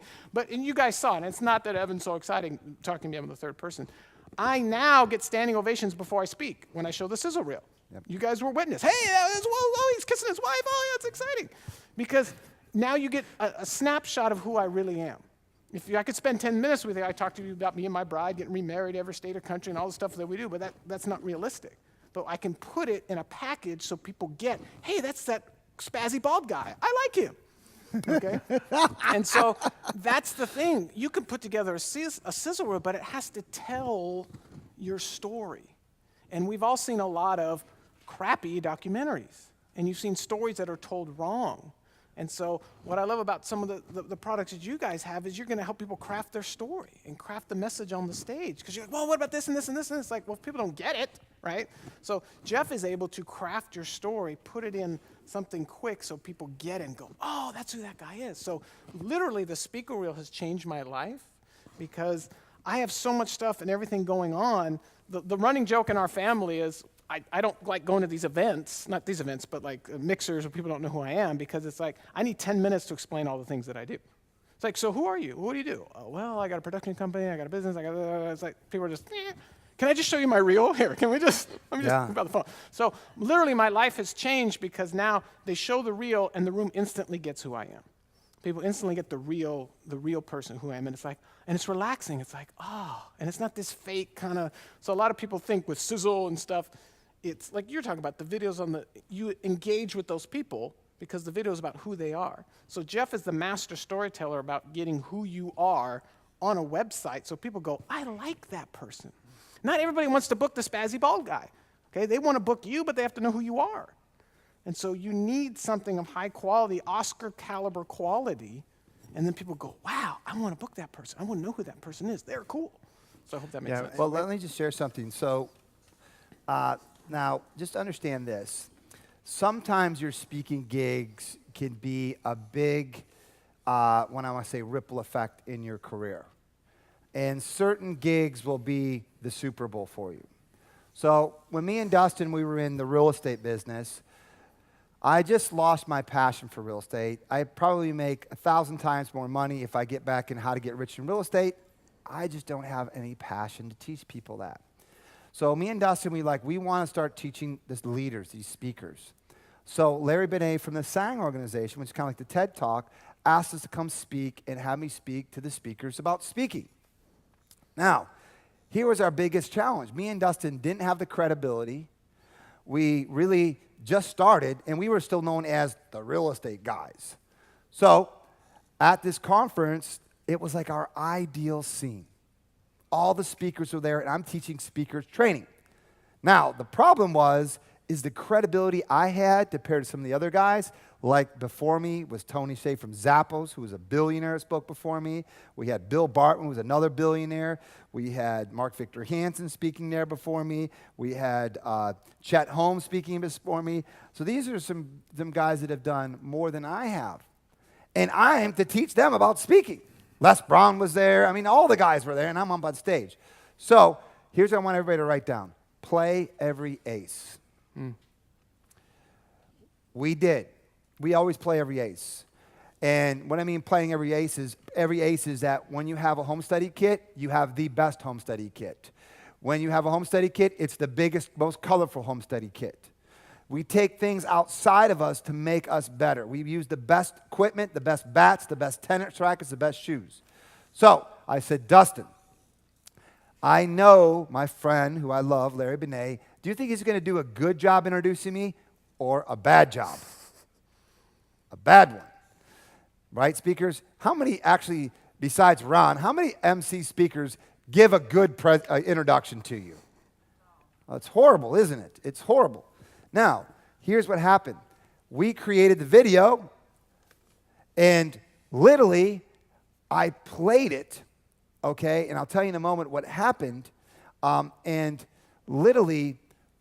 And you guys saw it. And it's not that Evan's so exciting talking to me. I'm the third person. I now get standing ovations before I speak when I show the sizzle reel. Yep. You guys were witness. Hey, he's kissing his wife. Oh, yeah, it's exciting. Because now you get a snapshot of who I really am. If I could spend 10 minutes with you, I talk to you about me and my bride getting remarried every state or country and all the stuff that we do, but that's not realistic. But I can put it in a package so people get, hey, that's that spazzy bald guy. I like him. Okay? And so that's the thing. You can put together a sizzle reel, but it has to tell your story. And we've all seen a lot of crappy documentaries. And you've seen stories that are told wrong. And so what I love about some of the products that you guys have is you're going to help people craft their story and craft the message on the stage. Because you're like, well, what about this and this and this? And it's like, well, people don't get it, right? So Jeff is able to craft your story, put it in something quick so people get it and go, oh, that's who that guy is. So literally the speaker reel has changed my life because I have so much stuff and everything going on. The running joke in our family is, I don't like going to these events, not these events, but like mixers where people don't know who I am because it's like, I need 10 minutes to explain all the things that I do. It's like, so who are you? What do you do? Oh, well, I got a production company, I got a business, it's like, people are just, can I just show you my reel? Here, let me just about the phone. So literally my life has changed because now they show the reel and the room instantly gets who I am. People instantly get the real person who I am, and it's like, and it's relaxing. It's like, oh, and it's not this fake kind of, so a lot of people think with sizzle and stuff, it's like you're talking about the videos you engage with those people because the video is about who they are. So Jeff is the master storyteller about getting who you are on a website so people go, I like that person. Not everybody wants to book the spazzy bald guy. Okay, they want to book you, but they have to know who you are. And so you need something of high quality, Oscar caliber quality, and then people go, wow, I want to book that person. I want to know who that person is. They're cool. So I hope that makes sense. Well, let me just share something. So now, just understand this. Sometimes your speaking gigs can be a big, when I want to say ripple effect in your career. And certain gigs will be the Super Bowl for you. So when me and Dustin, we were in the real estate business, I just lost my passion for real estate. I probably make 1,000 times more money if I get back in how to get rich in real estate. I just don't have any passion to teach people that. So me and Dustin, we want to start teaching these leaders, these speakers. So Larry Benet from the SANG organization, which is kind of like the TED Talk, asked us to come speak and have me speak to the speakers about speaking. Now, here was our biggest challenge. Me and Dustin didn't have the credibility. We really just started, and we were still known as the real estate guys. So at this conference, it was like our ideal scene. All the speakers were there, and I'm teaching speakers training. Now, the problem is the credibility I had compared to some of the other guys. Like before me was Tony Hsieh from Zappos, who was a billionaire, spoke before me. We had Bill Barton, who was another billionaire. We had Mark Victor Hansen speaking there before me. We had Chet Holmes speaking before me. So these are some guys that have done more than I have. And I am to teach them about speaking. Les Brown was there. I mean, all the guys were there, and I'm up on stage. So here's what I want everybody to write down. Play every ace. We did. We always play every ace. And what I mean playing every ace is that when you have a home study kit, you have the best home study kit. When you have a home study kit, it's the biggest, most colorful home study kit. We take things outside of us to make us better. We use the best equipment, the best bats, the best tennis rackets, the best shoes. So I said, Dustin, I know my friend who I love, Larry Benet. Do you think he's going to do a good job introducing me or a bad job? A bad one. Right, speakers? How many actually, besides Ron, how many MC speakers give a good introduction to you? Well, it's horrible, isn't it? It's horrible. Now, here's what happened. We created the video, And literally, I played it, okay? And I'll tell you in a moment what happened. And literally,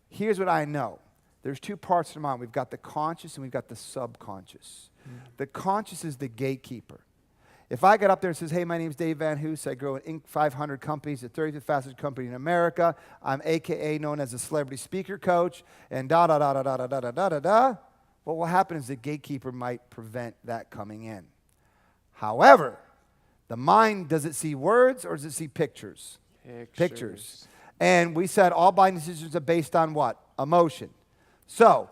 here's what I know. There's two parts of the mind. We've got the conscious and we've got the subconscious. The conscious is the gatekeeper. If I get up there and says, hey, my name's Dave Van Hoos, I grow an Inc. 500 companies, the 35th fastest company in America. I'm AKA known as a celebrity speaker coach, and da-da-da-da-da-da-da-da-da-da. What will happen is the gatekeeper might prevent that coming in. However, the mind, does it see words or does it see pictures? Pictures. And we said all buying decisions are based on what? Emotion. So,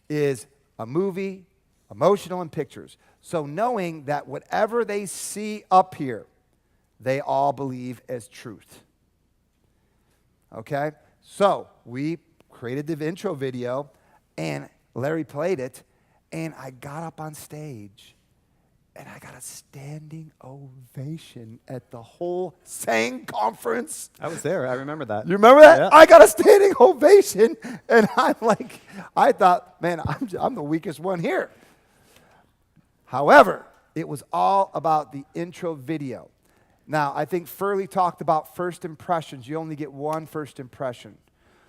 is a movie emotional and pictures. So knowing that whatever they see up here, they all believe as truth. Okay? So we created the intro video, and Larry played it, and I got up on stage, and I got a standing ovation at the whole SANG conference. I was there. I remember that. You remember that? Yeah. I got a standing ovation, and I'm like, I thought, man, I'm the weakest one here. However, it was all about the intro video. Now, I think Furley talked about first impressions. You only get one first impression.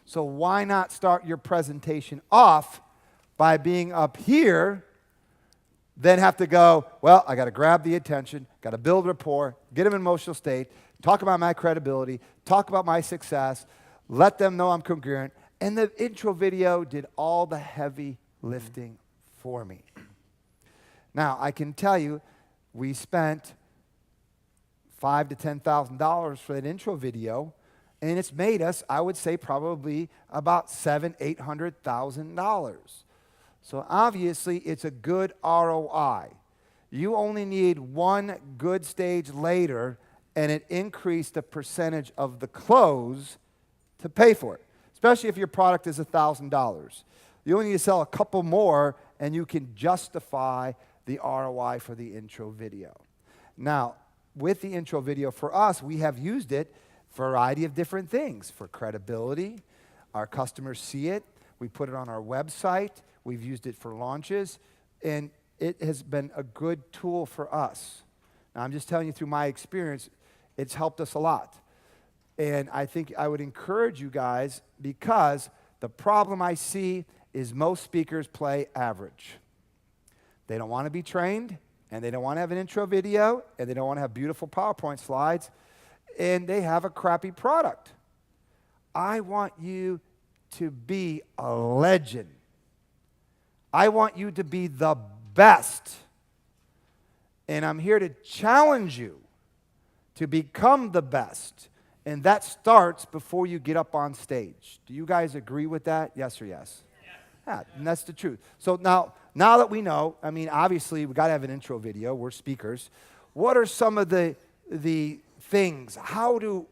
So why not start your presentation off by being up here, then have to go, well, I got to grab the attention, got to build rapport, get them in an emotional state, talk about my credibility, talk about my success, let them know I'm congruent. And the intro video did all the heavy lifting for me. Now, I can tell you, we spent $5,000 to $10,000 for that intro video, and it's made us, I would say, probably about $700,000-$800,000. So obviously, it's a good ROI. You only need one good stage later, and it increased the percentage of the close to pay for it, especially if your product is $1,000. You only need to sell a couple more, and you can justify the ROI for the intro video. Now, with the intro video, for us, we have used it for a variety of different things. For credibility, our customers see it. We put it on our website. We've used it for launches, and it has been a good tool for us. Now, I'm just telling you through my experience, it's helped us a lot. And I think I would encourage you guys, because the problem I see is most speakers play average. They don't want to be trained, and they don't want to have an intro video, and they don't want to have beautiful PowerPoint slides, and they have a crappy product. I want you to be a legend. I want you to be the best. And I'm here to challenge you to become the best. And that starts before you get up on stage. Do you guys agree with that? Yes or yes? Yeah, and that's the truth. So now that we know, I mean, obviously, we got to have an intro video. We're speakers. What are some of the things?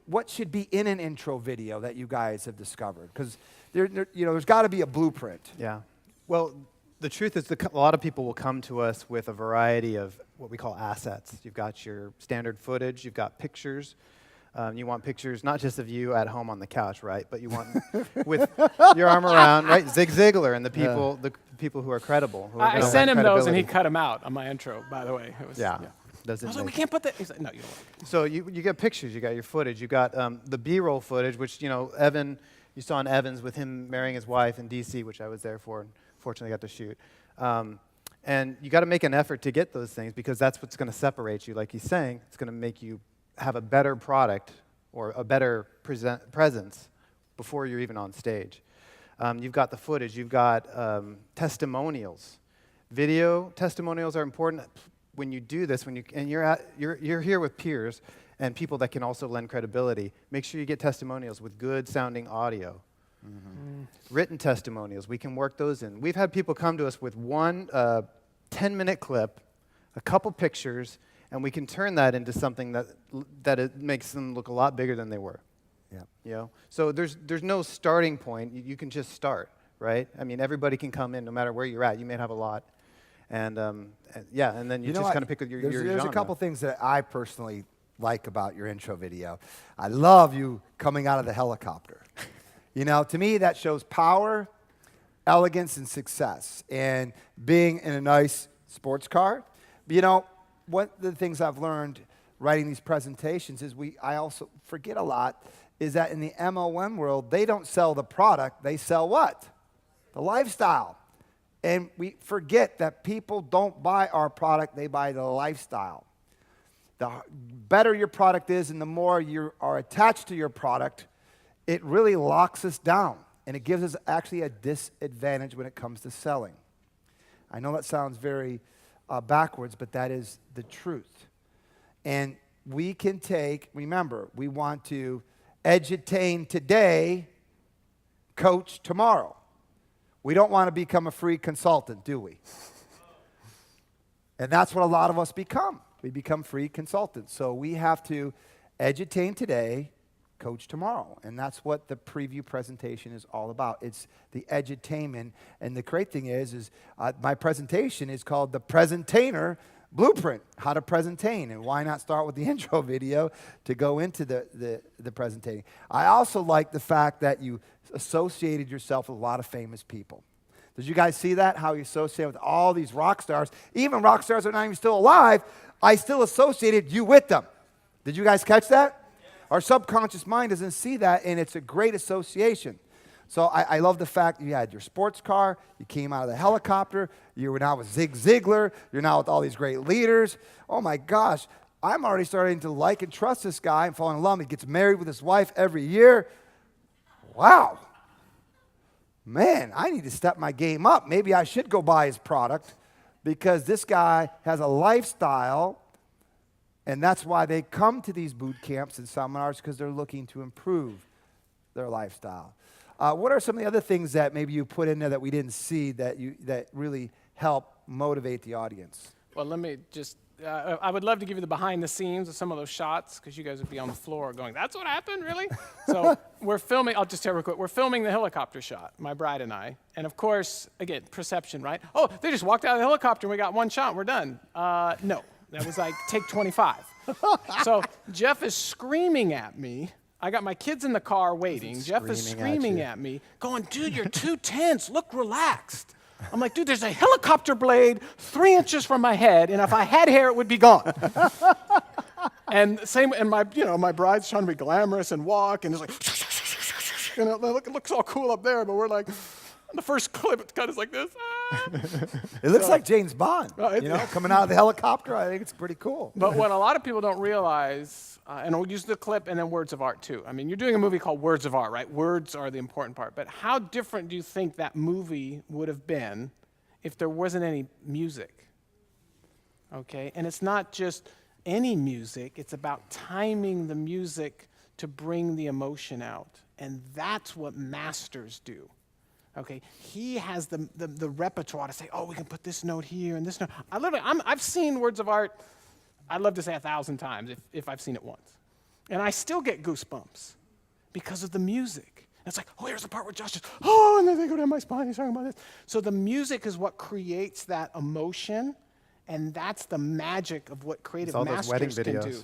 What should be in an intro video that you guys have discovered? Because there's got to be a blueprint. Yeah. Well, the truth is, a lot of people will come to us with a variety of what we call assets. You've got your standard footage. You've got pictures. You want pictures not just of you at home on the couch, right? But you want with your arm around, right? Zig Ziglar and the people who are credible. I sent him those, and he cut them out on my intro. By the way, it was, yeah. I was like, we can't put that. He's like, no, you don't. So you get pictures. You got your footage. You got the B-roll footage, which Evan, you saw in Evans with him marrying his wife in D.C., which I was there for, and fortunately got to shoot. And you got to make an effort to get those things, because that's what's going to separate you. Like he's saying, it's going to make you have a better product or a better presence before you're even on stage. You've got the footage. You've got testimonials. Video testimonials are important when you do this. You're here with peers and people that can also lend credibility. Make sure you get testimonials with good sounding audio. Mm-hmm. Written testimonials, we can work those in. We've had people come to us with one 10-minute clip, a couple pictures, and we can turn that into something that it makes them look a lot bigger than they were. Yeah. So there's no starting point. You can just start, right? I mean, everybody can come in no matter where you're at. You may have a lot, and then you just kind of pick your There's genre. a couple things that I personally like about your intro video. I love you coming out of the helicopter. To me, that shows power, elegance, and success. And being in a nice sports car, You know, one of the things I've learned writing these presentations is I also forget a lot, is that in the MLM world, they don't sell the product, they sell what? The lifestyle. And we forget that people don't buy our product, they buy the lifestyle. The better your product is and the more you are attached to your product, it really locks us down. And it gives us actually a disadvantage when it comes to selling. I know that sounds very backwards, but that is the truth. And we can remember, we want to edutain today, coach tomorrow. We don't want to become a free consultant, do we? And that's what a lot of us become. We become free consultants. So we have to edutain today, coach tomorrow. And that's what the preview presentation is all about. It's the edutainment. And the great thing is my presentation is called the Presentainer Blueprint, how to presentain. And why not start with the intro video to go into the presentating. I also like the fact that you associated yourself with a lot of famous people. Did you guys see that? How you associate with all these rock stars. Even rock stars that are not even still alive, I still associated you with them. Did you guys catch that? Our subconscious mind doesn't see that, and it's a great association. So I love the fact you had your sports car, you came out of the helicopter, you were now with Zig Ziglar, you're now with all these great leaders. Oh my gosh, I'm already starting to like and trust this guy and fall in love. He gets married with his wife every year. Wow. Man, I need to step my game up. Maybe I should go buy his product because this guy has a lifestyle, and that's why they come to these boot camps and seminars, because they're looking to improve their lifestyle. What are some of the other things that maybe you put in there that we didn't see that really help motivate the audience? Well, let me just, I would love to give you the behind the scenes of some of those shots, because you guys would be on the floor going, that's what happened, really? So we're filming, I'll just tell you real quick, we're filming the helicopter shot, my bride and I. And of course, again, perception, right? Oh, they just walked out of the helicopter and we got one shot, we're done. No, that was like take 25. So Jeff is screaming at me. I got my kids in the car waiting. Jeff is screaming at me, going, dude, you're too tense. Look relaxed. I'm like, dude, there's a helicopter blade 3 inches from my head, and if I had hair, it would be gone. And my bride's trying to be glamorous and walk, and it's like, it looks all cool up there, but we're like, the first clip, it's kind of like this. It looks like James Bond, coming out of the helicopter. I think it's pretty cool. But what a lot of people don't realize, and we'll use the clip and then words of art too. I mean, you're doing a movie called Words of Art, right? Words are the important part. But how different do you think that movie would have been if there wasn't any music? Okay, and it's not just any music. It's about timing the music to bring the emotion out. And that's what masters do. Okay, he has the repertoire to say, oh, we can put this note here and this note. I've seen Words of Art, I'd love to say 1,000 times if I've seen it once. And I still get goosebumps because of the music. And it's like, oh, here's the part where Josh just, oh, and then they go down my spine, he's talking about this. So the music is what creates that emotion, and that's the magic of what creative masters can do.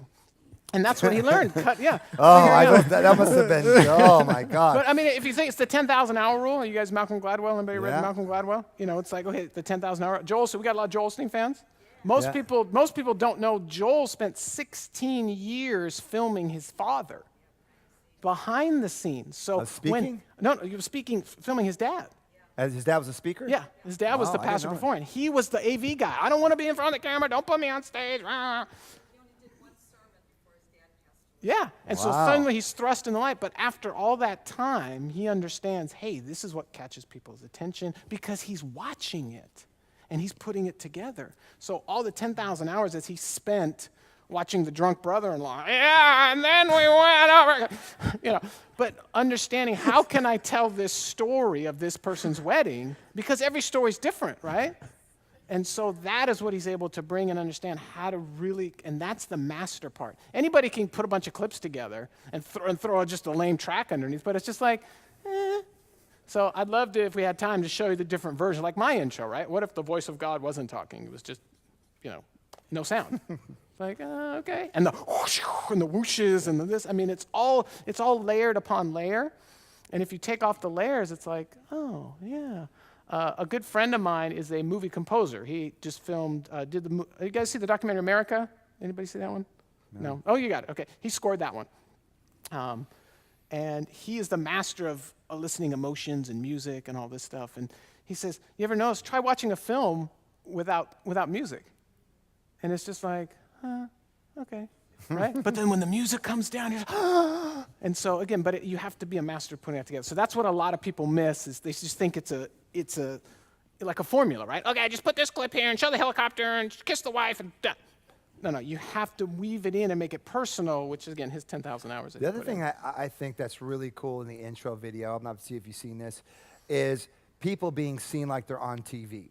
And that's what he learned. That must have been, oh my God. But I mean, if you think it's the 10,000 hour rule, you guys Malcolm Gladwell, anybody read Malcolm Gladwell? You know, it's like, okay, the 10,000 hour. Joel, so we got a lot of Joel Osteen fans? Most people don't know Joel spent 16 years filming his father behind the scenes. So speaking? He was filming his dad. As his dad was a speaker? Yeah, his dad was the pastor before, and he was the AV guy. I don't want to be in front of the camera. Don't put me on stage. Yeah, and so suddenly he's thrust in the light. But after all that time, he understands, hey, this is what catches people's attention because he's watching it and he's putting it together. So all the 10,000 hours that he spent watching the drunk brother-in-law, and then we went over, but understanding how can I tell this story of this person's wedding, because every story is different, right? And so that is what he's able to bring and understand how to really, and that's the master part. Anybody can put a bunch of clips together and throw just a lame track underneath, but it's just like, So I'd love to, if we had time, to show you the different versions, like my intro, right? What if the voice of God wasn't talking? It was just, no sound. Like, okay. And the whoosh, and the whooshes and the this. I mean, it's all layered upon layer. And if you take off the layers, it's like, oh, yeah. A good friend of mine is a movie composer. He just filmed, you guys see the documentary America? Anybody see that one? No? Oh, you got it. Okay. He scored that one. And he is the master of eliciting emotions and music and all this stuff. And he says, you ever notice, try watching a film without music. And it's just like, okay, right? But then when the music comes down, you're like, and so again, you have to be a master of putting that together. So that's what a lot of people miss, is they just think it's like a formula, right? Okay, just put this clip here and show the helicopter and kiss the wife and done. No, you have to weave it in and make it personal, which is, again, his 10,000 hours. The other thing I think that's really cool in the intro video, I'm not to see if you've seen this, is people being seen like they're on TV.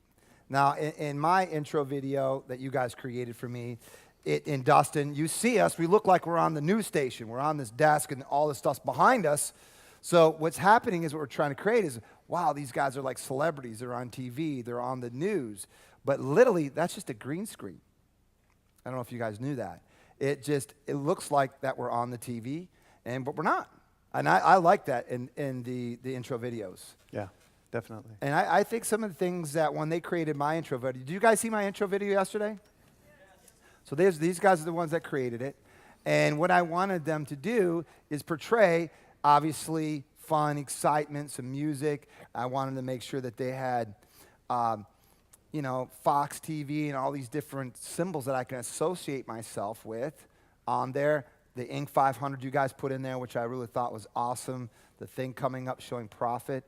Now, in my intro video that you guys created for me, in Dustin, you see us, we look like we're on the news station. We're on this desk and all this stuff's behind us. So what's happening is what we're trying to create is, wow, these guys are like celebrities. They're on TV. They're on the news. But literally, that's just a green screen. I don't know if you guys knew that. It looks like that we're on the TV, but we're not. And I like that in the intro videos. Yeah, definitely. And I think some of the things that when they created my intro video, did you guys see my intro video yesterday? So these guys are the ones that created it. And what I wanted them to do is portray, obviously, fun, excitement, some music. I wanted to make sure that they had, Fox TV and all these different symbols that I can associate myself with on there. The Inc. 500 you guys put in there, which I really thought was awesome. The thing coming up showing profit.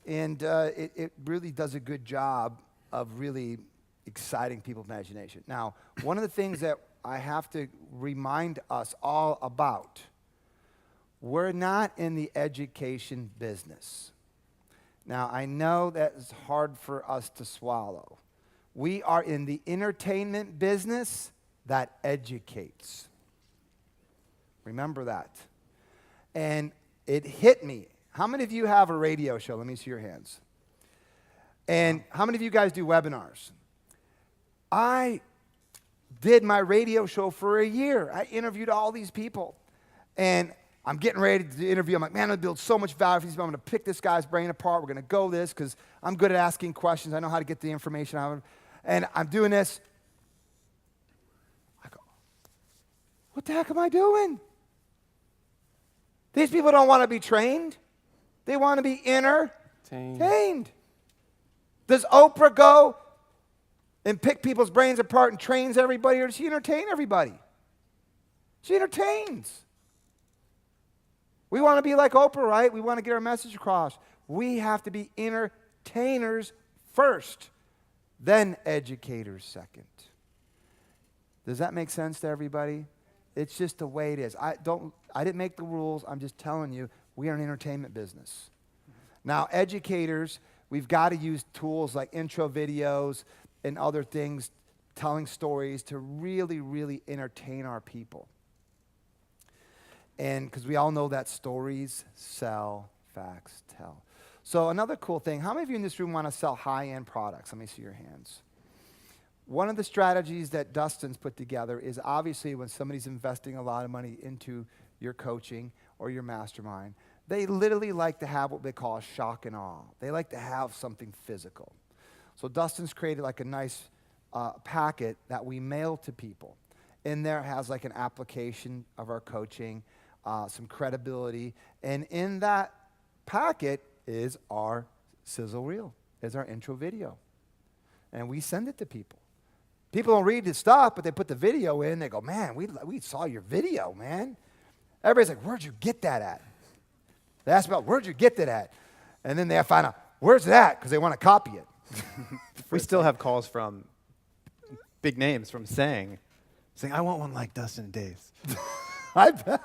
And it really does a good job of really exciting people's imagination. Now, one of the things that I have to remind us all about, we're not in the education business. Now, I know that is hard for us to swallow. We are in the entertainment business that educates. Remember that. And it hit me. How many of you have a radio show? Let me see your hands. And how many of you guys do webinars? I did my radio show for a year. I interviewed all these people. And I'm getting ready to interview. I'm like, man, I'm going to build so much value for these people. I'm going to pick this guy's brain apart. We're going to go this because I'm good at asking questions. I know how to get the information out of him. And I'm doing this. I go, what the heck am I doing? These people don't want to be trained. They want to be entertained. Does Oprah go and pick people's brains apart and trains everybody, or does she entertain everybody? She entertains. We want to be like Oprah, right? We want to get our message across. We have to be entertainers first, then educators second. Does that make sense to everybody? It's just the way it is. I didn't make the rules. I'm just telling you, we are an entertainment business. Now, educators, we've got to use tools like intro videos and other things, telling stories to really, really entertain our people. And because we all know that stories sell, facts tell. So another cool thing, how many of you in this room want to sell high-end products? Let me see your hands. One of the strategies that Dustin's put together is obviously when somebody's investing a lot of money into your coaching or your mastermind, they literally like to have what they call shock and awe. They like to have something physical. So Dustin's created like a nice packet that we mail to people. In there it has like an application of our coaching, some credibility, and in that packet is our sizzle reel, is our intro video. And we send it to people. People don't read the stuff, but they put the video in, they go, man, we saw your video, man. Everybody's like, where'd you get that at? They ask about, where'd you get that at? And then they find out, where's that? Because they want to copy it. We still have calls from big names from saying, I want one like Dustin and Dave's. I bet.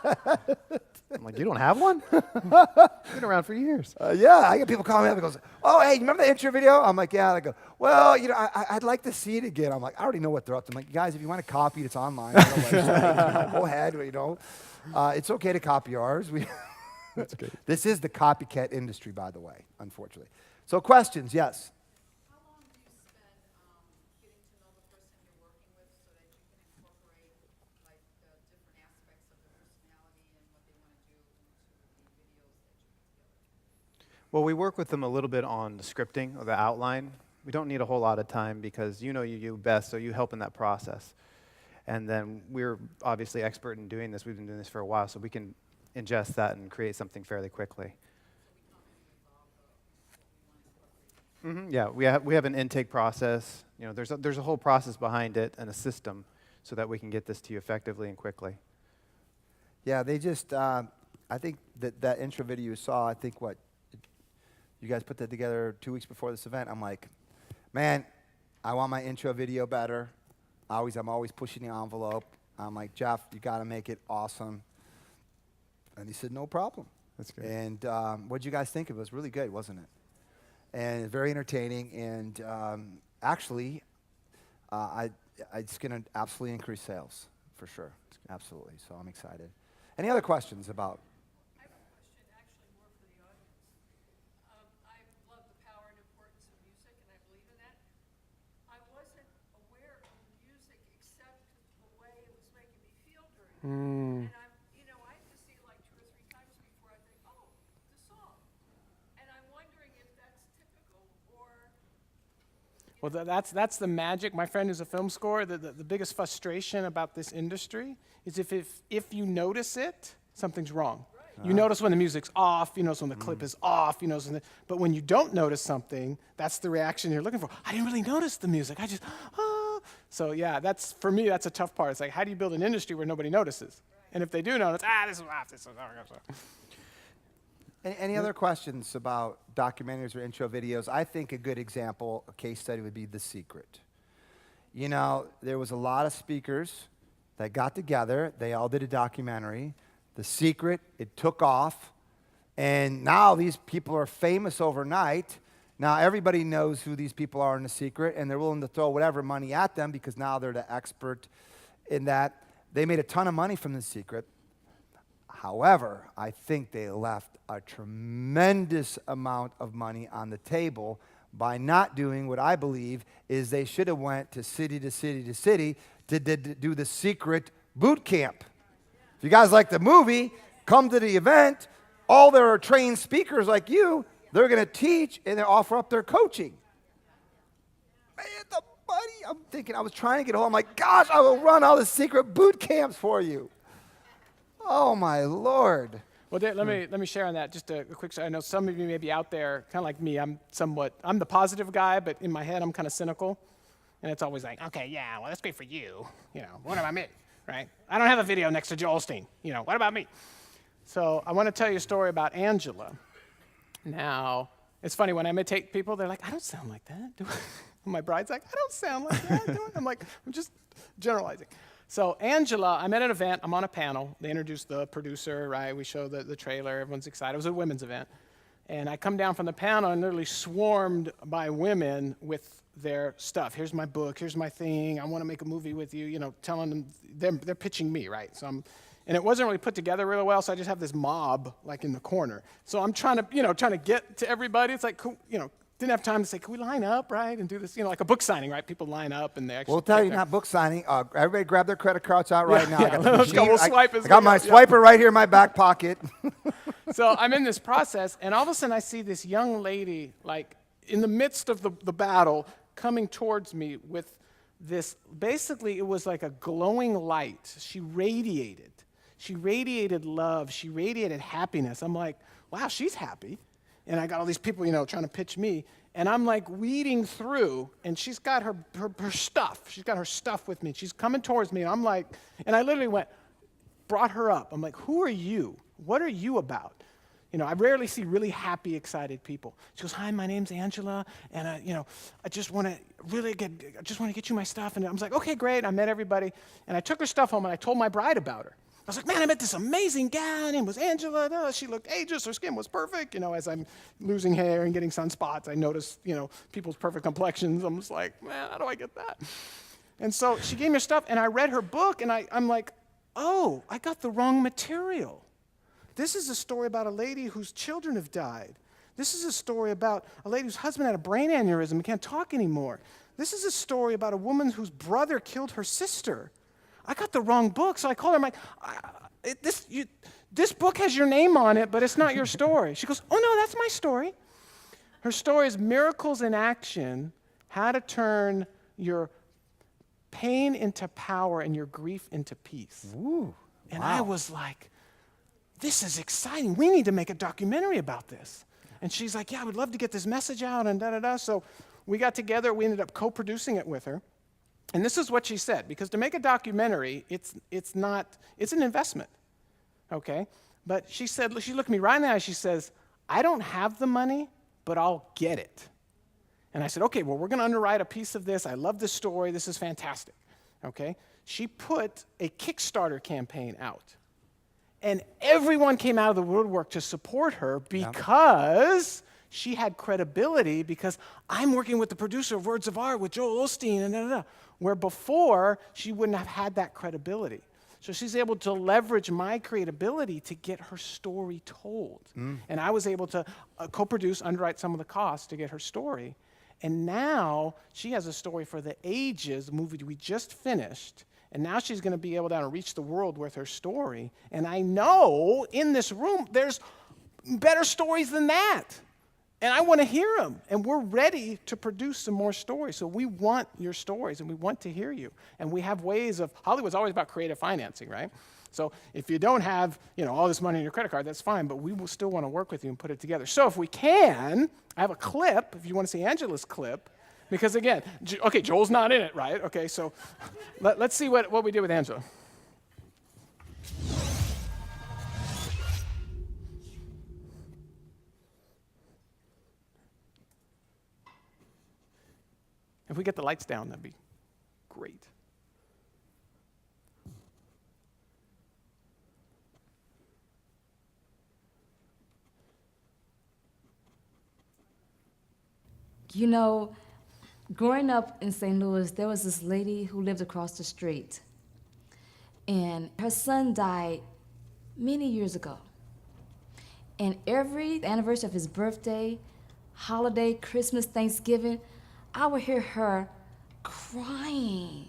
I'm like, you don't have one? Been around for years. Yeah, I get people calling me up and goes, oh, hey, you remember the intro video? I'm like, yeah. And I go, well, I'd like to see it again. I'm like, I already know what they're up to. I'm like, guys, if you want to copy it, it's online. On the website. Go ahead, It's okay to copy ours. That's good. This is the copycat industry, by the way, unfortunately. So questions, yes? Well, we work with them a little bit on the scripting or the outline. We don't need a whole lot of time because you best, so you help in that process. And then we're obviously expert in doing this. We've been doing this for a while, so we can ingest that and create something fairly quickly. Yeah, we have an intake process. There's a whole process behind it and a system so that we can get this to you effectively and quickly. Yeah, they just, I think that intro video you saw, I think you guys put that together 2 weeks before this event. I'm like, man, I want my intro video better. I'm always pushing the envelope. I'm like, Jeff, you got to make it awesome. And he said, no problem. That's good. And what did you guys think of it? It was really good, wasn't it? And very entertaining. And actually, it's going to absolutely increase sales, for sure. Absolutely. So I'm excited. Any other questions about? I have a question actually more for the audience. I love the power and importance of music, and I believe in that. I wasn't aware of music except the way it was making me feel during it. And I have to see it like 2 or 3 times before I think, oh, the song. And I'm wondering if that's typical or. Well, that's the magic. My friend who's a film scorer, the biggest frustration about this industry is if you notice it, something's wrong. Right. You notice when the music's off, you notice when the clip is off, you notice but when you don't notice something, that's the reaction you're looking for. I didn't really notice the music. I just, So yeah, for me, that's a tough part. It's like, how do you build an industry where nobody notices? Right. And if they do notice, this is off, this is off. Any other questions about documentaries or intro videos? I think a good example, a case study would be The Secret. There was a lot of speakers that got together. They all did a documentary. The Secret, it took off. And now these people are famous overnight. Now everybody knows who these people are in The Secret, and they're willing to throw whatever money at them because now they're the expert in that. They made a ton of money from The Secret. However, I think they left a tremendous amount of money on the table by not doing what I believe is they should have went to city to city to city to do the Secret boot camp. If you guys like the movie, come to the event. All there are trained speakers like you, they're going to teach and they offer up their coaching. Man, the money, I'm thinking, I was trying to get a hold. I'm like, gosh, I will run all the Secret boot camps for you. Oh, my Lord. Well, let me share on that. Just a quick share. I know some of you may be out there, kind of like me. I'm the positive guy, but in my head, I'm kind of cynical. And it's always like, okay, yeah, well, that's great for you. What about me, right? I don't have a video next to Joel Osteen. What about me? So I want to tell you a story about Angela. Now, it's funny, when I imitate people, they're like, I don't sound like that. My bride's like, I don't sound like that. I'm like, I'm just generalizing. So Angela, I'm at an event, I'm on a panel. They introduced the producer, right? We show the trailer, everyone's excited. It was a women's event. And I come down from the panel and literally swarmed by women with their stuff. Here's my book, here's my thing, I want to make a movie with you, telling them, they're pitching me, right? So and it wasn't really put together really well, so I just have this mob like in the corner. So I'm trying to get to everybody. It's like, didn't have time to say, can we line up, right, and do this, like a book signing, right? People line up and they actually. We'll tell you, not book signing. Everybody grab their credit cards out right now. Yeah, I got my swiper right here in my back pocket. So I'm in this process, and all of a sudden I see this young lady, like in the midst of the battle, coming towards me with this. Basically, it was like a glowing light. She radiated love. She radiated happiness. I'm like, wow, she's happy. And I got all these people, trying to pitch me. And I'm like weeding through, and she's got her stuff. She's got her stuff with me. She's coming towards me, and I'm like, and I literally brought her up. I'm like, who are you? What are you about? I rarely see really happy, excited people. She goes, hi, my name's Angela, and I just want to get you my stuff. And I was like, okay, great. I met everybody, and I took her stuff home, and I told my bride about her. I was like, man, I met this amazing gal. Her name was Angela. She looked ageless. Her skin was perfect. As I'm losing hair and getting sunspots, I noticed, people's perfect complexions. I'm just like, man, how do I get that? And so she gave me her stuff, and I read her book, and I'm like, oh, I got the wrong material. This is a story about a lady whose children have died. This is a story about a lady whose husband had a brain aneurysm and can't talk anymore. This is a story about a woman whose brother killed her sister. I got the wrong book, so I called her. I'm like, this book has your name on it, but it's not your story. She goes, oh no, that's my story. Her story is Miracles in Action, how to turn your pain into power and your grief into peace. Ooh, and wow. I was like, this is exciting. We need to make a documentary about this. And she's like, yeah, I would love to get this message out and da-da-da. So we got together. We ended up co-producing it with her. And this is what she said, because to make a documentary, it's an investment, okay? But she said, she looked me right in the eye, she says, I don't have the money, but I'll get it. And I said, okay, well, we're going to underwrite a piece of this. I love this story. This is fantastic, okay? She put a Kickstarter campaign out. And everyone came out of the woodwork to support her because she had credibility, because I'm working with the producer of Words of Art, with Joel Osteen, and da-da-da. Where before, she wouldn't have had that credibility. So she's able to leverage my creativity to get her story told. And I was able to co-produce, underwrite some of the costs to get her story. And now she has a story for the ages, a movie we just finished. And now she's going to be able to reach the world with her story. And I know in this room there's better stories than that. And I want to hear them. And we're ready to produce some more stories. So we want your stories, and we want to hear you. And we have ways of, Hollywood's always about creative financing, right? So if you don't have, all this money in your credit card, that's fine, but we will still want to work with you and put it together. So if we can, I have a clip, if you want to see Angela's clip, because again, okay, Joel's not in it, right? Okay, so let's see what we did with Angela. If we get the lights down, that'd be great. Growing up in St. Louis, there was this lady who lived across the street. And her son died many years ago. And every anniversary of his birthday, holiday, Christmas, Thanksgiving, I would hear her crying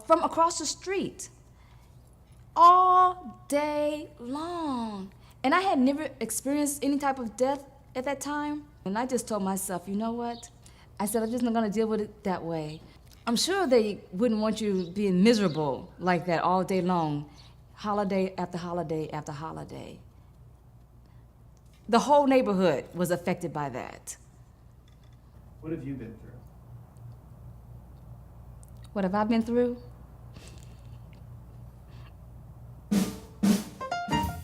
from across the street all day long. And I had never experienced any type of death at that time. And I just told myself, you know what? I said, I'm just not gonna deal with it that way. I'm sure they wouldn't want you being miserable like that all day long, holiday after holiday after holiday. The whole neighborhood was affected by that. What have you been through? What have I been through?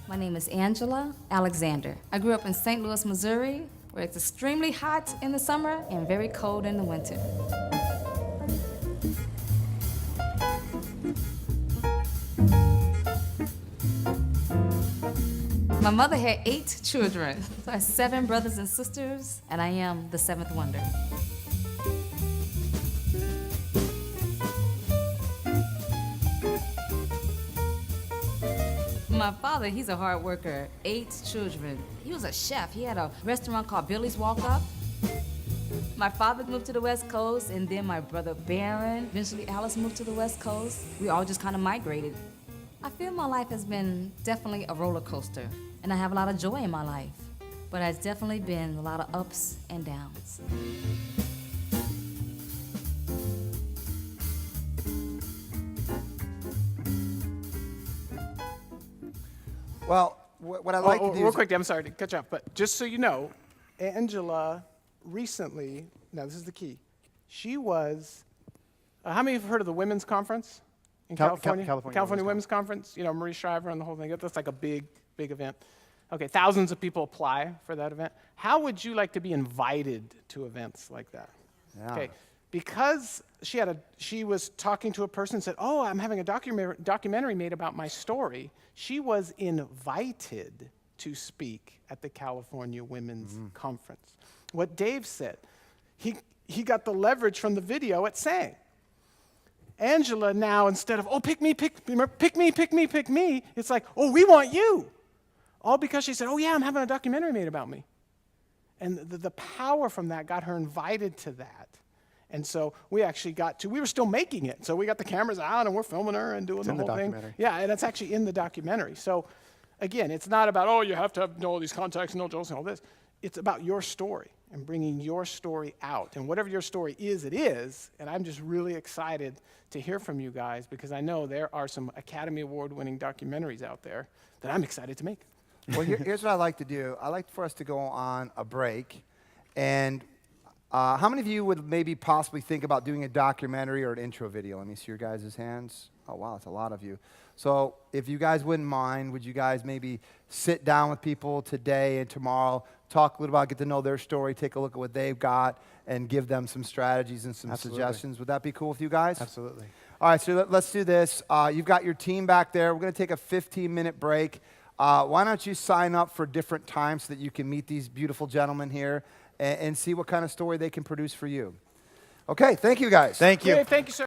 My name is Angela Alexander. I grew up in St. Louis, Missouri, where it's extremely hot in the summer and very cold in the winter. My mother had 8 children. So I have 7 brothers and sisters, and I am the 7th wonder. My father, he's a hard worker, 8 children. He was a chef. He had a restaurant called Billy's Walk Up. My father moved to the West Coast, and then my brother Barron, eventually Alice moved to the West Coast. We all just kind of migrated. I feel my life has been definitely a roller coaster, and I have a lot of joy in my life, but it's definitely been a lot of ups and downs. Well, what I like to do real is... quick, I'm sorry to cut you off, but just so you know, Angela recently, now this is the key, she was, how many have heard of the Women's Conference in California? California Women's Conference, Marie Shriver and the whole thing. That's like a big, big event. Okay, thousands of people apply for that event. How would you like to be invited to events like that? Yeah. Okay, because she was talking to a person and said, oh, I'm having a documentary made about my story. She was invited to speak at the California Women's Conference. What Dave said, he got the leverage from the video at saying. Angela now, instead of, oh, pick me, it's like, oh, we want you. All because she said, oh, yeah, I'm having a documentary made about me. And the power from that got her invited to that. And so we actually we were still making it. So we got the cameras out and we're filming her and doing the whole thing. Yeah, and it's actually in the documentary. So again, it's not about, oh, you have to know all these contacts, no jokes, and all this. It's about your story and bringing your story out. And whatever your story is, it is. And I'm just really excited to hear from you guys because I know there are some Academy Award-winning documentaries out there that I'm excited to make. Well, here's what I like to do. I like for us to go on a break. And how many of you would maybe possibly think about doing a documentary or an intro video? Let me see your guys' hands. Oh, wow, that's a lot of you. So if you guys wouldn't mind, would you guys maybe sit down with people today and tomorrow, talk a little about, get to know their story, take a look at what they've got, and give them some strategies and some suggestions? Would that be cool with you guys? Absolutely. All right, so let's do this. You've got your team back there. We're going to take a 15-minute break. Why don't you sign up for different times so that you can meet these beautiful gentlemen here and see what kind of story they can produce for you. Okay, thank you guys. Thank you. Hey, thank you, sir.